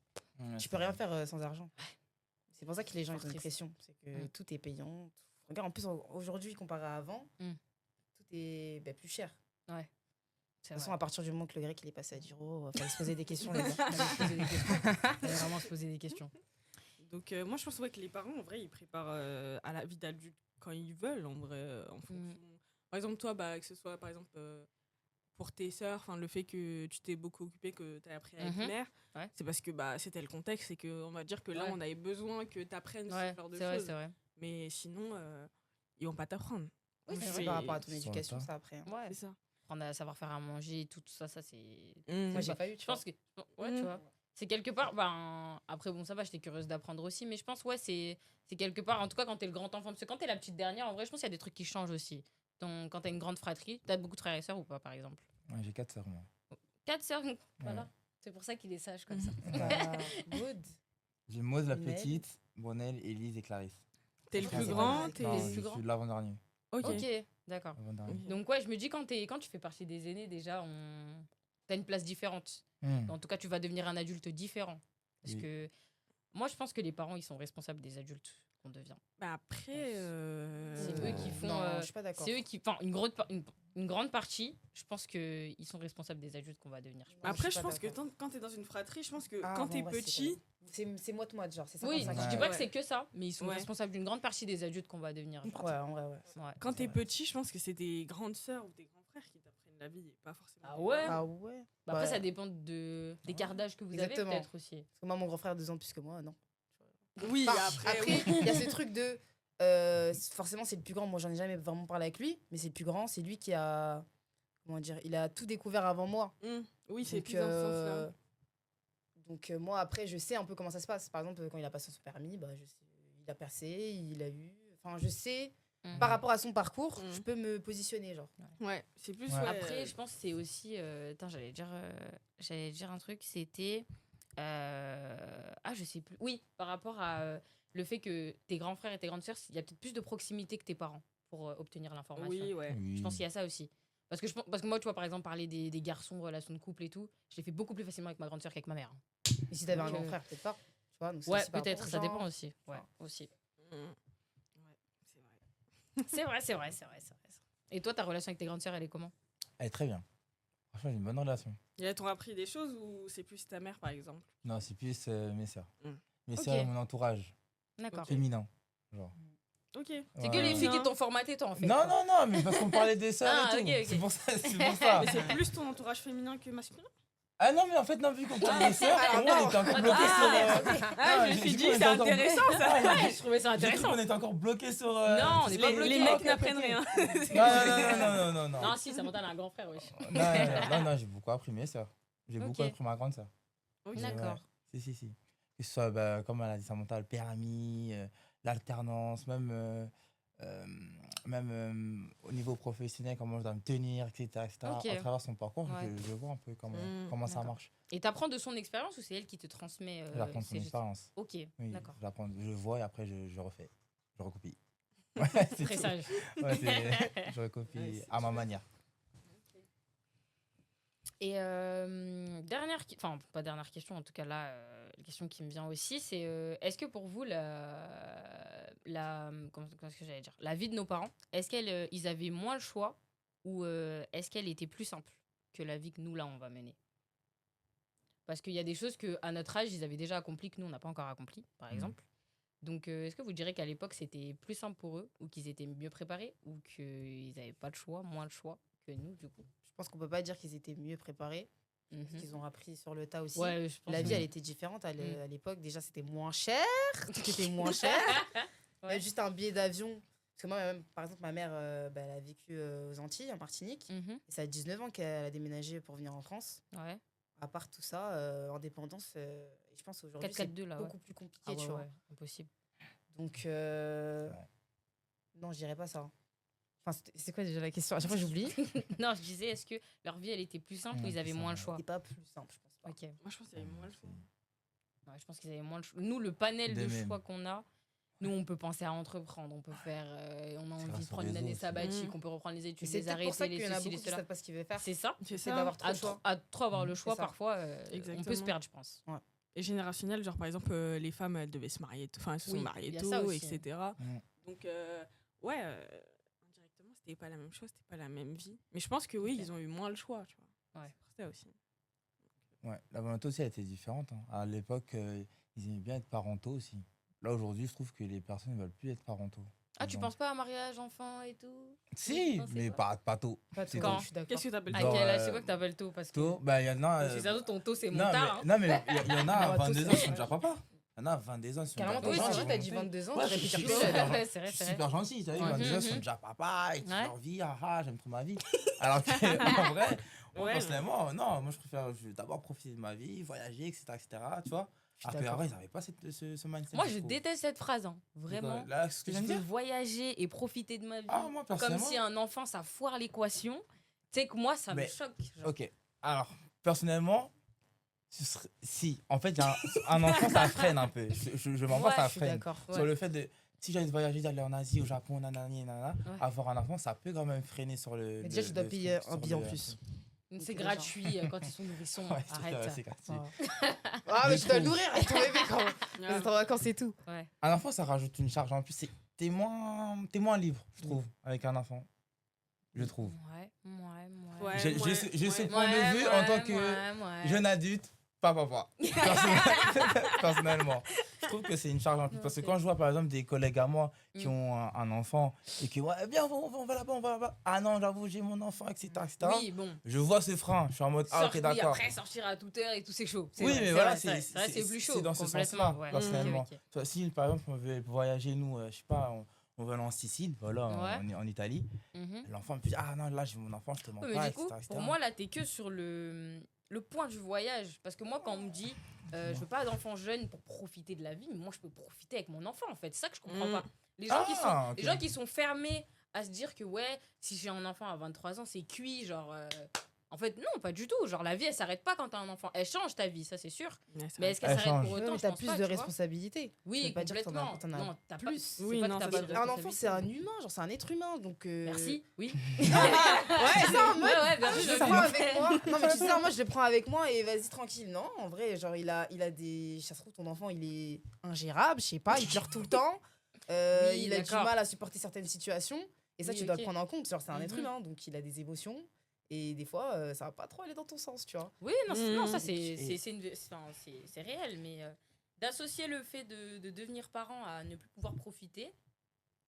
Tu peux rien faire sans argent. C'est pour ça que les gens ils ont une Triste. pression. C'est que tout est payant. Regarde, en plus, aujourd'hui, comparé à avant, tout est plus cher. Ouais. De toute façon, à partir du moment que le grec il est passé à 10 euros, il fallait se poser des questions. Les gars. Fallait vraiment se poser des questions. Donc, moi, je pense ouais, que les parents, en vrai, ils préparent à la vie d'adulte quand ils veulent, en vrai. En fonction... Par exemple, toi, que ce soit, par exemple... pour tes sœurs, le fait que tu t'es beaucoup occupé, que tu as appris à être mère, c'est parce que c'était le contexte, c'est qu'on va dire que là, on avait besoin que tu apprennes ce genre de choses. C'est vrai. Mais sinon, ils vont pas t'apprendre. Oui, Donc, c'est par rapport à ton éducation, ça après. Hein. Ouais. C'est ça. Apprendre à savoir faire à manger, tout ça, c'est... Moi, j'ai pas eu, Je pense que... Ouais, tu vois. C'est quelque part... Après, bon, ça va, j'étais curieuse d'apprendre aussi, mais je pense, c'est quelque part... En tout cas, quand t'es le grand enfant, parce que quand t'es la petite dernière, en vrai, je pense qu'il y a des trucs qui changent aussi. Donc, quand t'as une grande fratrie, t'as beaucoup de frères et sœurs ou pas, par exemple? Ouais, j'ai 4 sœurs, moi. 4 sœurs, voilà. C'est pour ça qu'il est sage comme ça. Good. J'ai Maud, la Ned. petite, Brunel, Élise et Clarisse. T'es le Ah, plus c'est grand, vrai. t'es Non, le je plus suis grand. l'avant-dernier. Ok, d'accord. L'avant-dernier. Donc, ouais, je me dis, quand tu fais partie des aînés, déjà, t'as une place différente. En tout cas, tu vas devenir un adulte différent. Parce que moi, je pense que les parents, ils sont responsables des adultes qu'on devient. Après... C'est eux qui font... Non, je suis pas d'accord. C'est eux qui... Enfin, une grande partie, je pense qu'ils sont responsables des adultes qu'on va devenir. Je pense. Après, je je suis pas pense que d'accord. quand t'es dans une fratrie, je pense que Ah, quand bon, t'es ouais, petit... C'est moite-moite, genre. C'est ça. Oui, je Ouais. dis pas que c'est que ça, mais ils sont Ouais. responsables d'une grande partie des adultes qu'on va devenir. genre. Ouais, en vrai, ouais. Ouais. Quand C'est t'es vrai. petit, je pense que c'est tes grandes sœurs ou tes grands frères qui t'apprennent la vie et pas forcément. Ah tes ouais parents. Ah ouais. Bah après, Ouais. ça dépend des quarts d'âge que vous Exactement. avez peut-être aussi. Parce que moi, mon grand frère a 2 ans de plus que moi, non. Oui, Enfin, après. après, oui. il y a ce truc de. Forcément, c'est le plus grand. Moi, j'en ai jamais vraiment parlé avec lui, mais c'est le plus grand. C'est lui qui a. Comment dire? Il a tout découvert avant moi. Oui, c'est Donc, plus dans ce sens-là. donc moi, après, je sais un peu comment ça se passe. Par exemple, quand il a passé son permis, je sais, il a percé, il a eu. Enfin, je sais, par rapport à son parcours, je peux me positionner. Genre. Ouais, c'est plus. Ouais. Ouais, Après, je pense que c'est aussi. Attends, j'allais dire un truc. C'était. Je sais plus. Oui, par rapport à le fait que tes grands frères et tes grandes sœurs, il y a peut-être plus de proximité que tes parents pour obtenir l'information. Oui, ouais. Oui. Je pense qu'il y a ça aussi. Parce que moi, tu vois, par exemple, parler des garçons, relations de couple et tout, je l'ai fait beaucoup plus facilement avec ma grande sœur qu'avec ma mère. Et si t'avais un Donc, grand frère, peut-être pas. Tu vois, donc c'est Ouais, aussi par peut-être, rapport ça au dépend genre. aussi. Ouais, Enfin. aussi. Ouais, c'est vrai. C'est vrai. Et toi, ta relation avec tes grandes sœurs, elle est comment? Elle est très bien. Franchement, j'ai une bonne relation. Et elles t'ont appris des choses ou c'est plus ta mère, par exemple? Non, c'est plus mes sœurs. Mes Ok. sœurs et mon entourage D'accord. féminin. Genre. Ok. C'est que les filles qui t'ont formaté, toi, en fait. Non, non, mais parce qu'on parlait des sœurs Ah, et tout. ok, ok. C'est pour ça. C'est pour ça. Mais c'est plus ton entourage féminin que masculin? Ah non, mais en fait, non, vu qu'on parle de sœurs, pour moi, on était encore bloqué sur. Ah, je me suis dit, c'est intéressant ça. Ouais, je trouvais ça J'ai cru intéressant. qu'on était encore bloqué sur. Non, on n'est pas bloqué. Les mecs n'apprennent rien. Non. Non, si, Samantha a un grand frère, oui. Non, j'ai beaucoup appris mes sœurs. J'ai beaucoup Ok. appris ma grande sœur. D'accord. Si. Que ce soit, comme elle a dit Samantha, le permis, l'alternance, même au niveau professionnel, comment je dois me tenir, etc. Ok. À travers son parcours, Ouais. je vois un peu comment ça D'accord. marche. Et t'apprends de son expérience ou c'est elle qui te transmet J'apprends de son ces gestes. expérience. Ok, Oui, d'accord. je vois et après je refais. Je recopie. Ouais, c'est Très tout. sage. Ouais, je recopie à ma manière. Et enfin pas dernière question, en tout cas là, la question qui me vient aussi, c'est est-ce que pour vous comment est-ce que j'allais dire, la vie de nos parents, est-ce qu'ils avaient moins le choix ou est-ce qu'elle était plus simple que la vie que nous là on va mener? Parce qu'il y a des choses que à notre âge ils avaient déjà accompli que nous on n'a pas encore accompli, par exemple. Donc est-ce que vous direz qu'à l'époque c'était plus simple pour eux ou qu'ils étaient mieux préparés ou qu'ils n'avaient pas de choix, moins de choix que nous du coup? Je pense qu'on peut pas dire qu'ils étaient mieux préparés, Mhm. qu'ils ont appris sur le tas aussi. Ouais, je pense La que- vie, elle était différente à Mm. l'époque. Déjà, c'était moins cher. Tout était moins cher. Ouais. Juste un billet d'avion. Parce que moi, même, par exemple, ma mère, elle a vécu aux Antilles, en Martinique. Mhm. Et ça a 19 ans qu'elle a déménagé pour venir en France. Ouais. À part tout ça, indépendance, je pense aujourd'hui, 4-4-2 c'est là, ouais. beaucoup plus compliqué, Ah tu ouais, vois. ouais, impossible. Donc, non, je dirais pas ça. Enfin, c'est quoi déjà la question? À chaque fois, j'oublie. Non, je disais, est-ce que leur vie, elle était plus simple ou ils avaient c'est moins ça, le choix? C'est pas plus simple, je pense pas. Ok. Moi, je pense qu'il y avait moins le choix. Ouais, je pense qu'ils avaient moins le choix. Nous, le panel De de même. choix qu'on a, nous, on peut penser à entreprendre, on peut faire, on a envie grâce de au prendre une réseau année aussi. sabbatique, on peut reprendre les Et études, c'est les peut-être pour ça arrêter, qu'il les y en a ceci, les beaucoup qui cela. savent pas ce qu'ils veulent faire. C'est ça. C'est C'est ça. d'avoir trop À de choix. trop avoir le choix, ça. parfois, on peut se Exactement. perdre, je pense. Et générationnel, genre par exemple, les femmes, elles devaient se marier, enfin, elles se Oui, sont mariées il y a ça tôt, aussi. etc. Mm. Donc, ouais, indirectement, c'était pas la même chose, c'était pas la même vie. Mais je pense que oui, Ok. ils ont eu moins le choix, tu vois. Ouais. C'est pour ça aussi. Ouais, la volonté aussi, elle était différente. Hein. À l'époque, ils aimaient bien être parentaux aussi. Là, aujourd'hui, je trouve que les personnes ne veulent plus être parentaux. Ah, tu penses pas à mariage, enfant et tout? Si, Non, c'est mais quoi pas tôt. Pas C'est trop, quand je suis d'accord. Qu'est-ce que t'appelles À Genre, quel âge? C'est quoi que t'appelles tôt? Parce que Tôt, bah, il y en a. parce que ça se trouve, ton tôt, c'est non, mon tard. mais il y en a à Non, 22 tôt, ans, ils c'est- sont déjà papa. Il y en a à 22 ans, ils sont Carrément, déjà t'es Oui, gentil, c'est t'as dit 22 ans, Ouais, t'aurais pu je dire suis plus jeune. super Ouais, c'est vrai, Je c'est suis vrai. super gentil, tu vois, Ouais. 22 ans, ils Mhm. sont déjà papa, ils kiffent Ouais. leur vie, j'aime trop ma vie. Alors que, en vrai, moi, Ouais, personnellement, non, moi, je veux d'abord profiter de ma vie, voyager, etc., tu vois. Je suis Alors d'accord. qu'avant, ils n'avaient pas ce mindset. Moi, je trouve. déteste cette phrase, hein. C'est quoi, Vraiment. là, ce que je Je viens de veux dire. voyager et profiter de ma vie. Ah, moi, Comme personnellement. si un enfant, ça foire l'équation. Tu sais que moi, ça me Mais- choque. genre. Ok. Alors, personnellement, si, en fait, il y a un enfant, ça freine un peu. Je m'en Ouais, pas, ça Je suis freine. d'accord. Ouais. Sur le fait de, si j'ai envie de voyager, d'aller en Asie, au Japon, nanani, nanana, Ouais. avoir un enfant, ça peut quand même freiner sur le. Mais déjà, je dois payer un billet en plus. C'est déjà. gratuit quand ils sont nourrissons. Ouais, Arrête. c'est gratuit. Ah, mais Je tu dois le trouve. nourrir, ton bébé quand vous êtes en vacances et tout. Ouais. Un enfant, ça rajoute une charge en plus. T'es moins libre, je trouve, avec un enfant. Je trouve. Ouais. Ouais, J'ai ouais, ce ouais. point de vue en tant que jeune adulte, pas papa. Personnellement. Je trouve que c'est une charge en plus. Parce que Ok. quand je vois par exemple des collègues à moi qui Mm. ont un enfant et qui ouais, viens, on va là-bas, on va là-bas. Ah non, j'avoue, j'ai mon enfant, etc. Oui, bon. Je vois ce frein, je suis en mode, ah ok, Oui, d'accord. après, sortir à toute heure et tout, c'est chaud. C'est Oui, vrai, mais c'est voilà, vrai, c'est vrai, c'est plus chaud. dans ce complètement, sens-là, ouais. personnellement. Ok, ok. Soit si par exemple on veut voyager, nous, je sais pas, on va aller en Sicile, voilà, Ouais. en Italie. Mhm. L'enfant me dit, ah non, là j'ai mon enfant, je te mens Oui, pas, mais du coup, etc. pour moi, là, t'es que sur le point du voyage. Parce que moi, quand on me dit, je veux pas d'enfant jeune pour profiter de la vie, mais moi, je peux profiter avec mon enfant, en fait. C'est ça que je comprends Mm. pas. Les gens, Ah, les gens qui sont fermés à se dire que, ouais, si j'ai un enfant à 23 ans, c'est cuit, genre... En fait, non, pas du tout. Genre, la vie, elle s'arrête pas quand t'as un enfant. Elle change ta vie, ça, c'est sûr. Ouais, c'est Mais vrai. est-ce qu'elle Elle s'arrête change. pour Ouais, autant? mais Je t'as pense plus pas, de tu vois. responsabilités. Oui, Ça veut pas dire que complètement. t'en as Non, t'as pas- plus. c'est Oui, pas non, que t'as ça, pas de c'est Un enfant, c'est un responsabilité. humain, genre c'est un être humain, donc... Merci, oui. Ouais, c'est ça, en mode, Ouais, bien je sûr. le prends avec moi. Non, mais tu sais, moi, je le prends avec moi et vas-y, tranquille. Non, en vrai, genre, il a des... Ça se trouve, ton enfant, il est ingérable, je sais pas, il pleure tout le temps. Oui, Il a du d'accord. mal à supporter certaines situations. Et ça, Oui, tu dois ok. le prendre en compte. Genre, c'est un être Mhm. humain, donc il a des émotions. Et des fois, ça va pas trop aller dans ton sens, tu vois. Oui, non, non ça, Mm. c'est réel. Mais d'associer le fait de devenir parent à ne plus pouvoir profiter,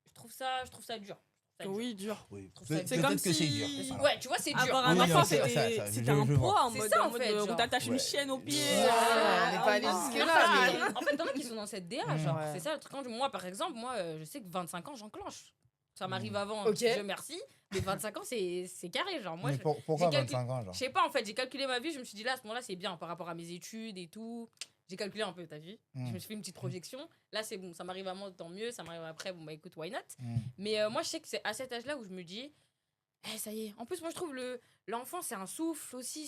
je trouve ça dur. Ça dure. Oui, dur. Oui, trouve ça- C'est peut-être comme que c'est si- dur. Ouais, tu vois, c'est dur. Avoir un Oui, enfant, non, c'est- c'était je un vois. poids en C'est mode, ça, en fait, on genre. t'attache une Ouais. chienne au pied. Ouais, on n'est pas allé non. jusque-là, mais- En fait, t'en as qui sont dans cette DA, genre. Ouais. C'est ça le truc. Moi, par exemple, je sais que 25 ans, j'enclenche. Ça m'arrive avant, Ok. Dieu merci. Mais 25 ans, c'est carré, genre. Moi, Mais je pourquoi j'ai calcul- 25 ans, genre je sais pas, en fait, j'ai calculé ma vie. Je me suis dit, là, à ce moment-là, c'est bien par rapport à mes études et tout. J'ai calculé un peu, t'as vu? Mm. Je me suis fait une petite projection. Là, c'est bon, ça m'arrive avant, tant mieux. Ça m'arrive après, bon, bah écoute, why not? Mm. Mais moi, je sais que c'est à cet âge-là où je me dis, ça y est. En plus, moi, je trouve l'enfant, c'est un souffle aussi.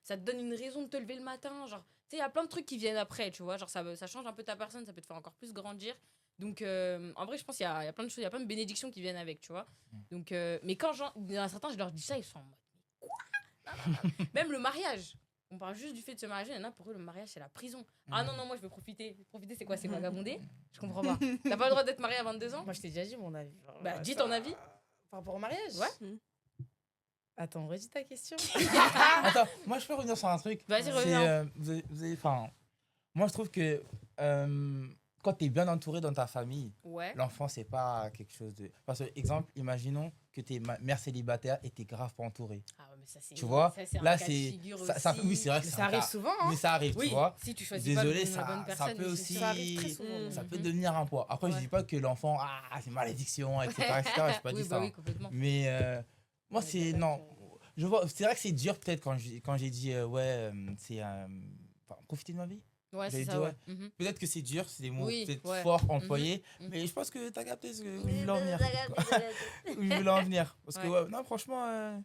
Ça te donne une raison de te lever le matin. Genre, tu sais, il y a plein de trucs qui viennent après, tu vois. Genre, ça change un peu ta personne, ça peut te faire encore plus grandir. Donc, en vrai, je pense qu'il y a plein de choses, il y a plein de bénédictions qui viennent avec, tu vois. Donc, mais quand il y en a certains, je leur dis ça, ils sont en mode, mais quoi? Non. Même le mariage. On parle juste du fait de se marier. Il y en a pour eux, le mariage, c'est la prison. Ah non, moi, je veux profiter. Profiter, c'est quoi? C'est vagabonder? Je comprends pas. T'as pas le droit d'être marié à 22 ans? Moi, je t'ai déjà dit mon avis. Bah, dis ton avis. Par rapport au mariage? Ouais. Attends, redis ta question. Attends, moi je peux revenir sur un truc. Vas-y, C'est, reviens. enfin, moi je trouve que quand tu es bien entouré dans ta famille, Ouais. l'enfant c'est pas quelque chose de. Parce que, exemple, imaginons que tu es mère célibataire et tu es grave pas entouré. Ah ouais, mais ça, c'est. Tu vois, ça, c'est un là cas de c'est. figure Ça, aussi. oui, c'est vrai que Mais c'est ça un arrive cas- souvent, hein. Mais ça arrive, Oui, tu vois. si tu choisis Désolé, pas la bonne personne. ça peut c'est aussi. Ça arrive très souvent. Ça peut Mhm. devenir un poids. Après, je Ouais. dis pas que l'enfant, c'est malédiction, etc. etc. Je pas oui, dit bah ça. oui, complètement. Mais moi, On est c'est. pas Non. d'accord. Je vois, c'est vrai que c'est dur, peut-être, quand j'ai dit, c'est. Profiter de ma vie. Ouais, J'avais c'est dit, ça, ouais. ouais. Mhm. Peut-être que c'est dur, c'est des mots Oui, peut-être ouais. forts, employés, Mhm. mais je pense que t'as capté ce que où je voulais en venir. Où je voulais en venir. Parce que, Ouais. ouais, non, franchement.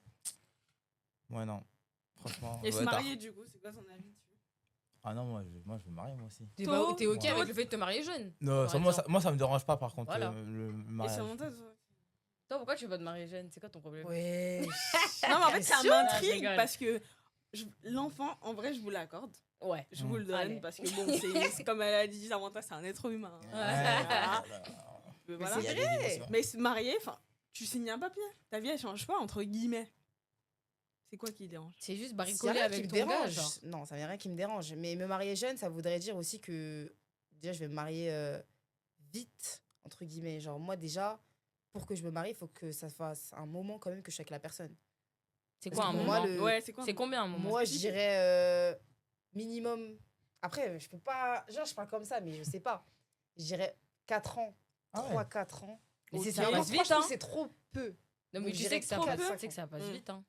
Ouais, non. Franchement. Et se ouais, marier, du coup, c'est quoi son avis dessus? Ah non, moi, je veux me marier, moi aussi. T'es Tôt, t'es ok ouais. avec le fait de te marier jeune? Non, Par ça, moi, exemple. moi, ça me dérange pas, par contre, Voilà. le Et mariage. Samantha, toi Toi, pourquoi tu veux pas te marier jeune? C'est quoi ton problème? Ouais. Non, mais en fait, ça Question. Non, je m'intrigue rigole. parce que l'enfant, en vrai, je vous l'accorde. Ouais. Je vous le donne Allez. parce que, bon, c'est comme elle a dit, Samantha, c'est un être humain. Ouais. Voilà. Mais Voilà. c'est Il y a des émotions. Mais se marier, enfin, tu signes un papier. Ta vie, elle change pas, entre guillemets. C'est quoi qui dérange? C'est juste C'est baricoler rien qui avec me ton gars, dérange. genre. Non, ça n'est rien qui me dérange. Mais me marier jeune, ça voudrait dire aussi que déjà, je vais me marier vite, entre guillemets. Genre, moi, déjà, pour que je me marie, il faut que ça fasse un moment quand même que je suis avec la personne. C'est Parce quoi un que moment? moi, le- Ouais, c'est quoi? C'est combien un moment? Moi, je dirais minimum. Après, je peux pas. Genre, je parle comme ça, mais je sais pas. Je dirais 4 ans. Ah ouais. 3-4 ans. Mais c'est Ok. ça Moi, passe vite, franchement, hein. c'est trop peu. Non, mais Donc, tu je sais dirais que ça trop passe, peu. tu sais que ça passe Mm. vite, hein.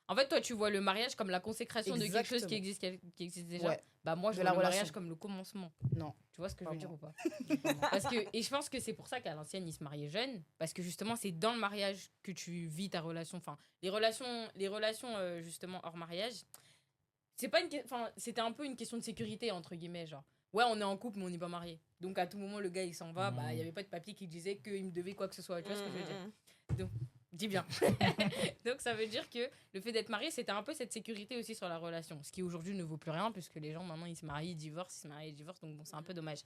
En fait, toi, tu vois le mariage comme la consécration de quelque chose Exactement. qui existe déjà. Ouais. Bah, moi, je De vois la le mariage relation. comme le commencement. Non. Tu vois ce que je Pas veux dire moi. ou pas? Parce que, et je pense que c'est pour ça qu'à l'ancienne, ils se mariaient jeunes. Parce que justement, c'est dans le mariage que tu vis ta relation. Enfin, les relations justement, hors mariage, c'est pas enfin, c'était un peu une question de sécurité, entre guillemets. Genre, ouais, on est en couple, mais on n'est pas mariés. Donc, à tout moment, le gars, il s'en va. Bah, il n'y avait pas de papier qui disait qu'il me devait quoi que ce soit. Tu vois ce que je veux dire? Dis bien. Donc, ça veut dire que le fait d'être marié, c'était un peu cette sécurité aussi sur la relation. Ce qui aujourd'hui ne vaut plus rien, puisque les gens maintenant ils se marient, ils divorcent, ils se marient, ils divorcent. Donc, bon, c'est un peu dommage.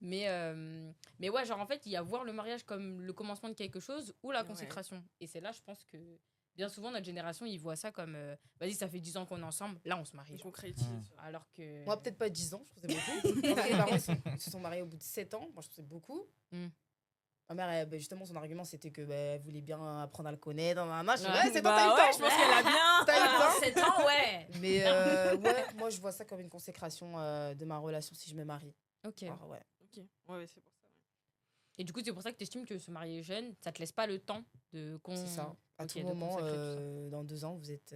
Mais ouais, genre en fait, il y a voir le mariage comme le commencement de quelque chose ou la Ouais. consécration. Et c'est là, je pense que bien souvent, notre génération, ils voient ça comme vas-y, ça fait 10 ans qu'on est ensemble, là, on se marie. On genre. concrétise. Alors que. Moi, peut-être pas 10 ans, je trouve que c'est beaucoup. Après, mes parents se sont mariés au bout de 7 ans. Moi, je trouve que c'est beaucoup. Mm. Ma mère, justement, son argument, c'était que elle voulait bien apprendre à le connaître. Je suis Ouais. ouais, c'est bon, Bah t'as eu le ouais, temps. je pense qu'elle a bien. T'as eu le Ah, temps. 7 ans, ouais. Mais ouais, moi, je vois ça comme une consécration de ma relation si je me marie. Ok. Alors, ouais. Ok, ouais, c'est pour ça. Et du coup, c'est pour ça que tu estimes que se marier jeune, ça te laisse pas le temps de. C'est ça. À Ok, tout de moment, consacrer tout ça. dans 2 ans, vous êtes,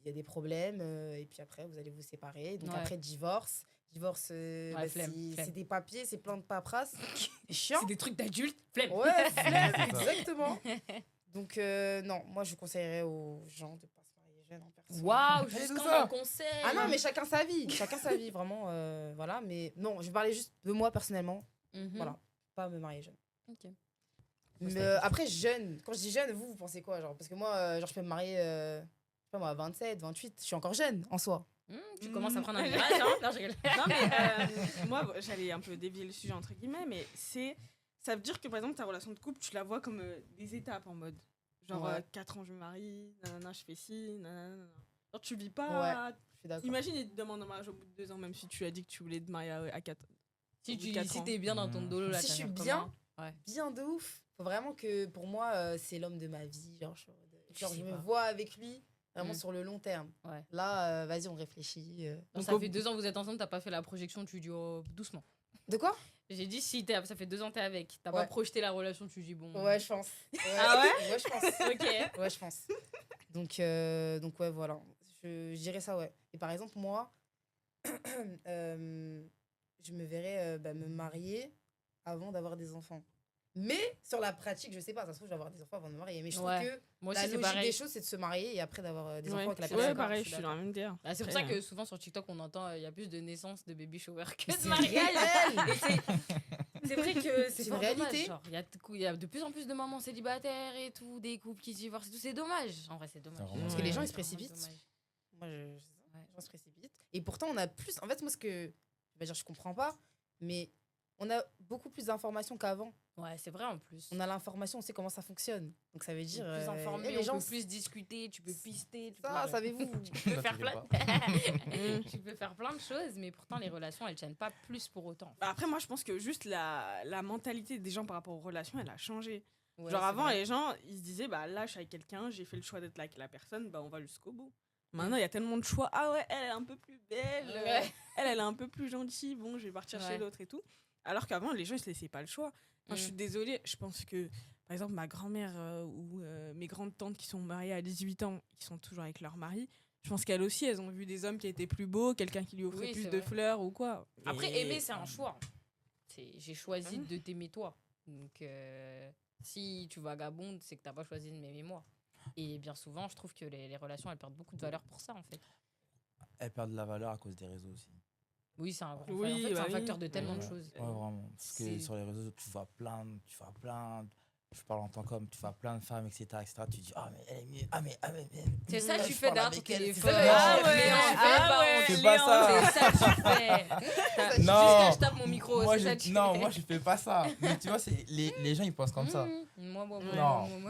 il y a des problèmes et puis après, vous allez vous séparer. Donc Ouais. après, divorce. Divorce, flemme, flemme. c'est des papiers, c'est plein de paperasse. C'est chiant. C'est des trucs d'adultes. Flemme. Ouais, flemme, C'est ça. exactement. Donc non, moi je conseillerais aux gens de pas se marier jeune en personne. Waouh, Ouais, juste c'est comme ça. un conseil. Ah non, mais chacun sa vie, vraiment, voilà. Mais non, je parlais juste de moi personnellement, Mhm. voilà, pas me marier jeune. Ok. Mais après jeune, quand je dis jeune, vous pensez quoi, genre? Parce que moi, genre je peux me marier, je sais pas moi, à 27, 28, je suis encore jeune en soi. Tu commences à prendre un Mm. virage, hein? Non, je rigole. Non, mais moi, j'allais un peu dévier le sujet, entre guillemets, mais ça veut dire que, par exemple, ta relation de couple, tu la vois comme des étapes en mode. Genre, Ouais. 4 ans, je me marie, nanana, je fais ci, nanana. Genre, tu vis pas. Je suis d'accord. Imagine, il te demande un mariage au bout de 2 ans, même si tu as dit que tu voulais te marier à 4 Si Au bout de tu 4 si ans. t'es bien dans ton dolo, là, Si t'as je suis l'air bien, comment? Ouais. bien de ouf. Faut vraiment que, pour moi, c'est l'homme de ma vie. Genre, je sais me pas. vois avec lui vraiment Mm. sur le long terme. Ouais. Là, vas-y, on réfléchit. Genre, Donc, ça au- fait 2 ans que vous êtes ensemble, t'as pas fait la projection, tu dis oh, doucement. De quoi? J'ai dit si ça fait 2 ans que t'es avec, t'as Ouais. pas projeté la relation, tu dis bon. Ouais, je pense. Ah ouais? Ouais, je pense. Ok. Ouais, je pense. Donc ouais, voilà. Je dirais ça, ouais. Et par exemple, moi, je me verrais me marier avant d'avoir des enfants. Mais sur la pratique, je sais pas, ça se trouve, je vais avoir des enfants avant de me marier. Mais je trouve Ouais. que Moi la aussi, c'est logique pareil. des choses, c'est de se marier et après d'avoir des enfants avec la Ouais, personne. pareil, je je suis suis dans la même idée. Ah, c'est pour ça que souvent sur TikTok, on entend il y a plus de naissances de baby shower que Mais de c'est mariage. réel. Et c'est vrai que c'est C'est une fort réalité. dommage. Genre, il y a de plus en plus de mamans célibataires et tout, des couples qui se divorcent et tout. C'est dommage. En vrai, c'est dommage. Parce Parce que les gens, ils se C'est vraiment précipitent. dommage. Moi, Ouais. les gens se précipitent. Et pourtant, on a plus. En fait, moi, je vais dire, je comprends pas, mais on a beaucoup plus d'informations qu'avant. Ouais, c'est vrai en plus. On a l'information, on sait comment ça fonctionne. Donc ça veut On est dire. plus informé, les on gens. peut plus discuter, tu peux pister. Tu Ça, peux... savez-vous? tu peux Ça, faire tu plein... fais tu peux faire plein de choses, mais pourtant les relations, elles tiennent pas plus pour autant. Bah, après, moi, je pense que juste la mentalité des gens par rapport aux relations, elle a changé. Ouais, Genre c'est avant, vrai. les gens, ils se disaient, bah là, je suis avec quelqu'un, j'ai fait le choix d'être là avec la personne, bah on va jusqu'au bout. Maintenant, il y a tellement de choix. Ah ouais, elle est un peu plus belle, Ouais. elle est un peu plus gentille, bon, je vais partir Ouais. chez l'autre et tout. Alors qu'avant, les gens, ils se laissaient pas le choix. Moi, je suis désolée, je pense que, par exemple, ma grand-mère ou mes grandes tantes qui sont mariées à 18 ans, qui sont toujours avec leur mari, je pense qu'elles aussi, elles ont vu des hommes qui étaient plus beaux, quelqu'un qui lui offrait Oui, plus c'est de vrai. fleurs ou quoi. Après, Et- aimer, c'est un choix. J'ai choisi Mhm. de t'aimer toi. Donc, si tu vagabondes, c'est que t'as pas choisi de m'aimer moi. Et bien souvent, je trouve que les relations, elles perdent beaucoup de valeur pour ça, en fait. Elles perdent de la valeur à cause des réseaux aussi. Oui, c'est un, grand Oui, en fait, c'est bah un oui. facteur de tellement de Ouais. choses. Ouais, vraiment. Parce que c'est- sur les réseaux, tu vois plein, je parle en tant qu'homme, tu vois plein de femmes, etc., etc. Tu dis, ah, mais elle est mieux, C'est ça que tu je fais parle derrière ton avec elle, c'est téléphone. ça. Ah ouais, Non, on fait pas, on c'est fait pas pas. ça. C'est ça que tu fais. Non. Jusqu'à je tape mon micro, Moi, c'est ça que tu non, fais. moi, je fais pas ça. Mais tu vois, les gens, ils pensent comme ça. Moi, Non, moi.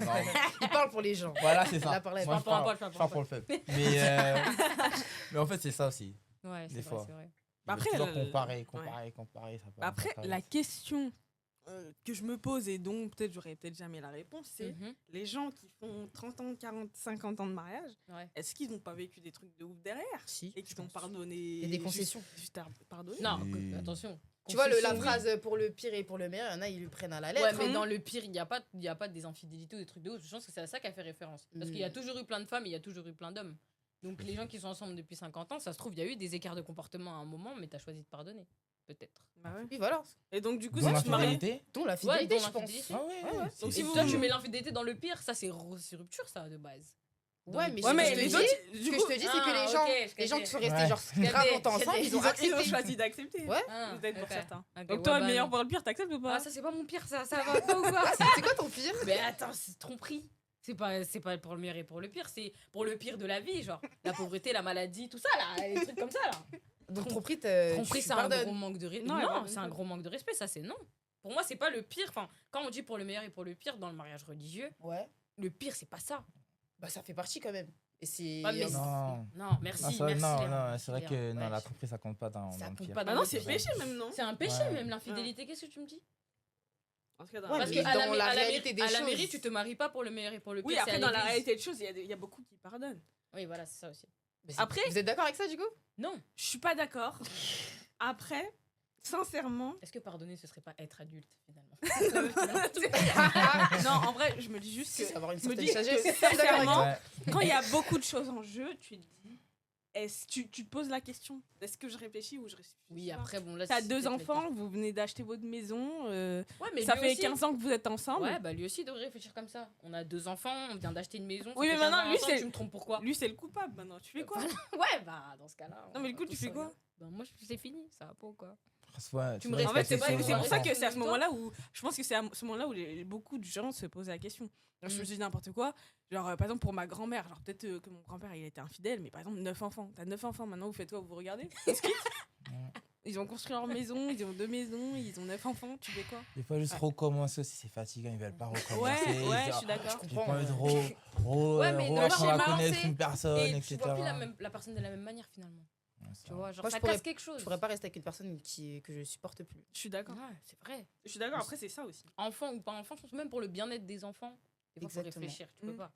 non. Il parle pour les gens. Voilà, c'est ça. Là, par là, Moi, je parle pour le fait. Mais en fait, c'est ça aussi. Ouais, Des c'est fois. vrai, c'est vrai. Ils veulent Après, toujours le- comparer. Ça Bah après, ça la question que je me pose et dont peut-être j'aurais peut-être jamais la réponse, c'est Mhm. les gens qui font 30 ans, 40, 50 ans de mariage, Ouais. est-ce qu'ils n'ont pas vécu des trucs de ouf derrière Si. et qu'ils t'ont pardonné Il y a des concessions. juste pardonné Non, Oui. attention. Tu vois, la Concession, oui. phrase pour le pire et pour le meilleur, il y en a, ils lui prennent à la Ouais, lettre. mais hein. dans le pire, il n'y a pas des infidélités ou des trucs de ouf. Je pense que c'est à ça qu'a fait référence. Parce qu'il y a toujours eu plein de femmes et il y a toujours eu plein d'hommes. Donc les gens qui sont ensemble depuis 50 ans, ça se trouve, il y a eu des écarts de comportement à un moment, mais t'as choisi de pardonner. Peut-être. Bah ouais. Oui, voilà. Et donc du coup, Dont si tu te maries, l'infidélité. Dont la Ouais, fidélité, dont je pense. l'infidélité. Ah ouais, ouais. Donc, Et si vous- toi, tu mets l'infidélité dans le pire, ça c'est rupture, ça, de base. Dans Ouais, le mais, pire. ouais, ce mais que je les te autres, dis, du ce que coup, je te dis, c'est que les gens, ok, je les gens captais. qui sont restés Ouais. genre grave Capté, longtemps ensemble, capté. ils ont ils ont accepté. choisi d'accepter. Ouais. Ah, Peut-être pour ok. certains. Ok, Donc ouais, toi, bah meilleur non. pour le pire, t'acceptes ou pas Ah, ça c'est pas mon pire, ça va pas ou quoi? C'est quoi ton pire? Mais attends, c'est tromperie. C'est pas pour le meilleur et pour le pire, c'est pour le pire de la vie, genre la pauvreté, la maladie, tout ça là, les trucs comme ça là. Donc tromperie, Tromperie, tu c'est un pardonnes. gros manque de respect. Non, Non, elle c'est un gros manque de respect, ça c'est non. Pour moi, c'est pas le pire. Enfin, quand on dit pour le meilleur et pour le pire dans le mariage religieux, Ouais. le pire c'est pas ça. Bah ça fait partie quand même. Et c'est. Ouais, mais Non. Non, merci, Non, merci. non, Léa. non, c'est vrai Léa, que non, ouais. la tromperie, ça compte pas dans Ça le compte pire. pas Bah dans non, le c'est pire. péché même, non? C'est un péché Ouais. même l'infidélité. Qu'est-ce que tu me dis? En tout cas, dans Ouais, la Parce mais que à dans la à réalité des à la choses. mairie, tu te maries pas pour le meilleur et pour le pire. Oui, c'est après, à dans la l'église. réalité des choses, il y a beaucoup qui pardonnent. Oui, voilà, c'est ça aussi. Mais c'est- Après- Vous êtes d'accord avec ça du coup? Non. Je suis pas d'accord. Après, sincèrement, Est-ce que pardonner, ce serait pas être adulte finalement? non, en vrai, je me dis juste Si, que c'est avoir une je me certaine dis sagesse. que Je suis d'accord avec sincèrement, toi. Ouais. quand il y a beaucoup de choses en jeu, tu te dis, tu te poses la question, est-ce que je réfléchis ou je réfléchis Oui, pas. après, bon, là. T'as c'est 2 peut-être enfants, vous venez d'acheter votre maison, Ouais, mais ça lui fait aussi. 15 ans que vous êtes ensemble. Ouais, bah lui aussi devrait réfléchir comme ça. On a 2 enfants, on vient d'acheter une maison. Oui, ça mais fait 15 maintenant, ans lui, ensemble, c'est- Tu me trompes pourquoi? Lui, c'est le coupable maintenant. Tu fais quoi? Ouais, bah dans ce cas-là. Non, mais le coup, tu fais quoi? Bah moi, c'est fini, ça va pas ou quoi? Ouais, Tu me c'est vrai En que fait, c'est respectes pour ça que c'est à ce Toi moment-là où je pense que c'est à ce moment-là où beaucoup de gens se posent la question. Genre, je me dis n'importe quoi. Genre, par exemple, pour ma grand-mère, genre peut-être que mon grand-père il était infidèle, mais par exemple, 9 enfants. T'as 9 enfants, maintenant vous faites quoi? Vous regardez? On se quitte. Ils ont construit leur maison, ils ont 2 maisons, ils ont 9 enfants, tu fais quoi? Des fois, juste recommencer aussi, c'est fatigant, ils veulent pas recommencer. Ouais, ouais, genre, je suis d'accord. j'ai pas envie de Ouais, mais apprendre à recommencer connaître une personne, Et tu etc. vois plus la personne de la même manière finalement. Tu vois, genre Moi, je ça pourrais- casse quelque chose. Je pourrais pas rester avec une personne que je supporte plus. Je suis d'accord. Ouais, c'est vrai. Je suis d'accord. Après, c'est ça aussi. Enfant ou pas enfant, je pense même pour le bien-être des enfants, des fois, faut Exactement. réfléchir, tu peux Mm. pas.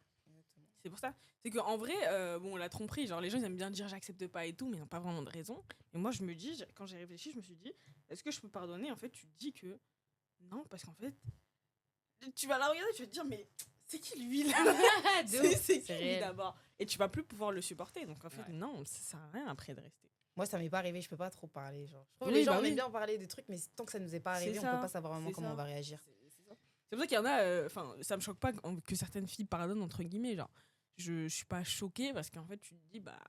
C'est pour ça. C'est qu'en vrai, bon, la tromperie, genre les gens ils aiment bien dire j'accepte pas et tout, mais ils n'ont pas vraiment de raison. Et moi, je me dis, quand j'ai réfléchi, je me suis dit, est-ce que je peux pardonner? En fait, tu te dis que non, parce qu'en fait, tu vas la regarder, tu vas te dire, mais c'est qui lui là? De ouf, C'est qui c'est lui réel. d'abord? Et tu vas plus pouvoir le supporter. Donc en fait, Ouais. non, ça sert à rien après de rester. Moi, ça m'est pas arrivé, je peux pas trop parler. Genre. Je trouve que Oui, les gens bah on oui. aiment bien parler des trucs, mais tant que ça nous est pas C'est arrivé, on ça, peut pas savoir vraiment c'est comment ça. on va réagir. C'est ça. C'est pour ça qu'il y en a, enfin, ça me choque pas que certaines filles pardonnent, entre guillemets. Genre, je suis pas choquée parce qu'en fait, tu te dis, bah,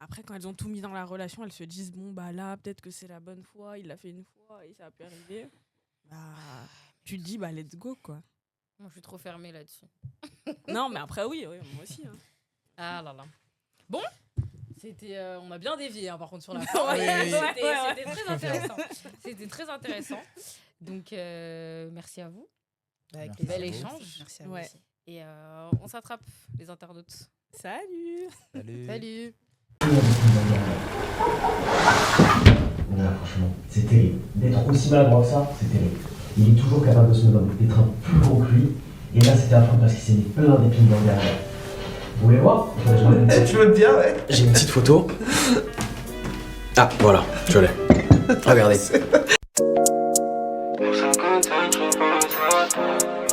après, quand elles ont tout mis dans la relation, elles se disent, bon, bah là, peut-être que c'est la bonne fois, il l'a fait une fois et ça a pu arriver. Bah, tu te dis, bah, let's go, quoi. Moi, je suis trop fermée là-dessus. Non, mais après, oui, moi aussi. Hein. Ah là là. Bon, c'était, on a bien dévié hein, par contre sur la fin. Ouais, mais ouais, c'était ouais. c'était très intéressant. C'était très intéressant. Donc, merci à vous. Avec Merci plaisir. Bel Merci. échange. Merci à vous Ouais. aussi. Et on s'attrape, les internautes. Salut! Salut. Salut. Non, franchement, c'est terrible. D'être aussi maladroit que ça, c'est terrible. Il est toujours capable de se mettre d'être un plus gros que lui. Et là, c'était affreux parce qu'il s'est mis plein d'épines dans le derrière. Vous voulez voir? Tu veux bien, ouais. J'ai une petite photo. Ah, voilà, je l'ai. Regardez. Pour 50 ans, je pense à toi.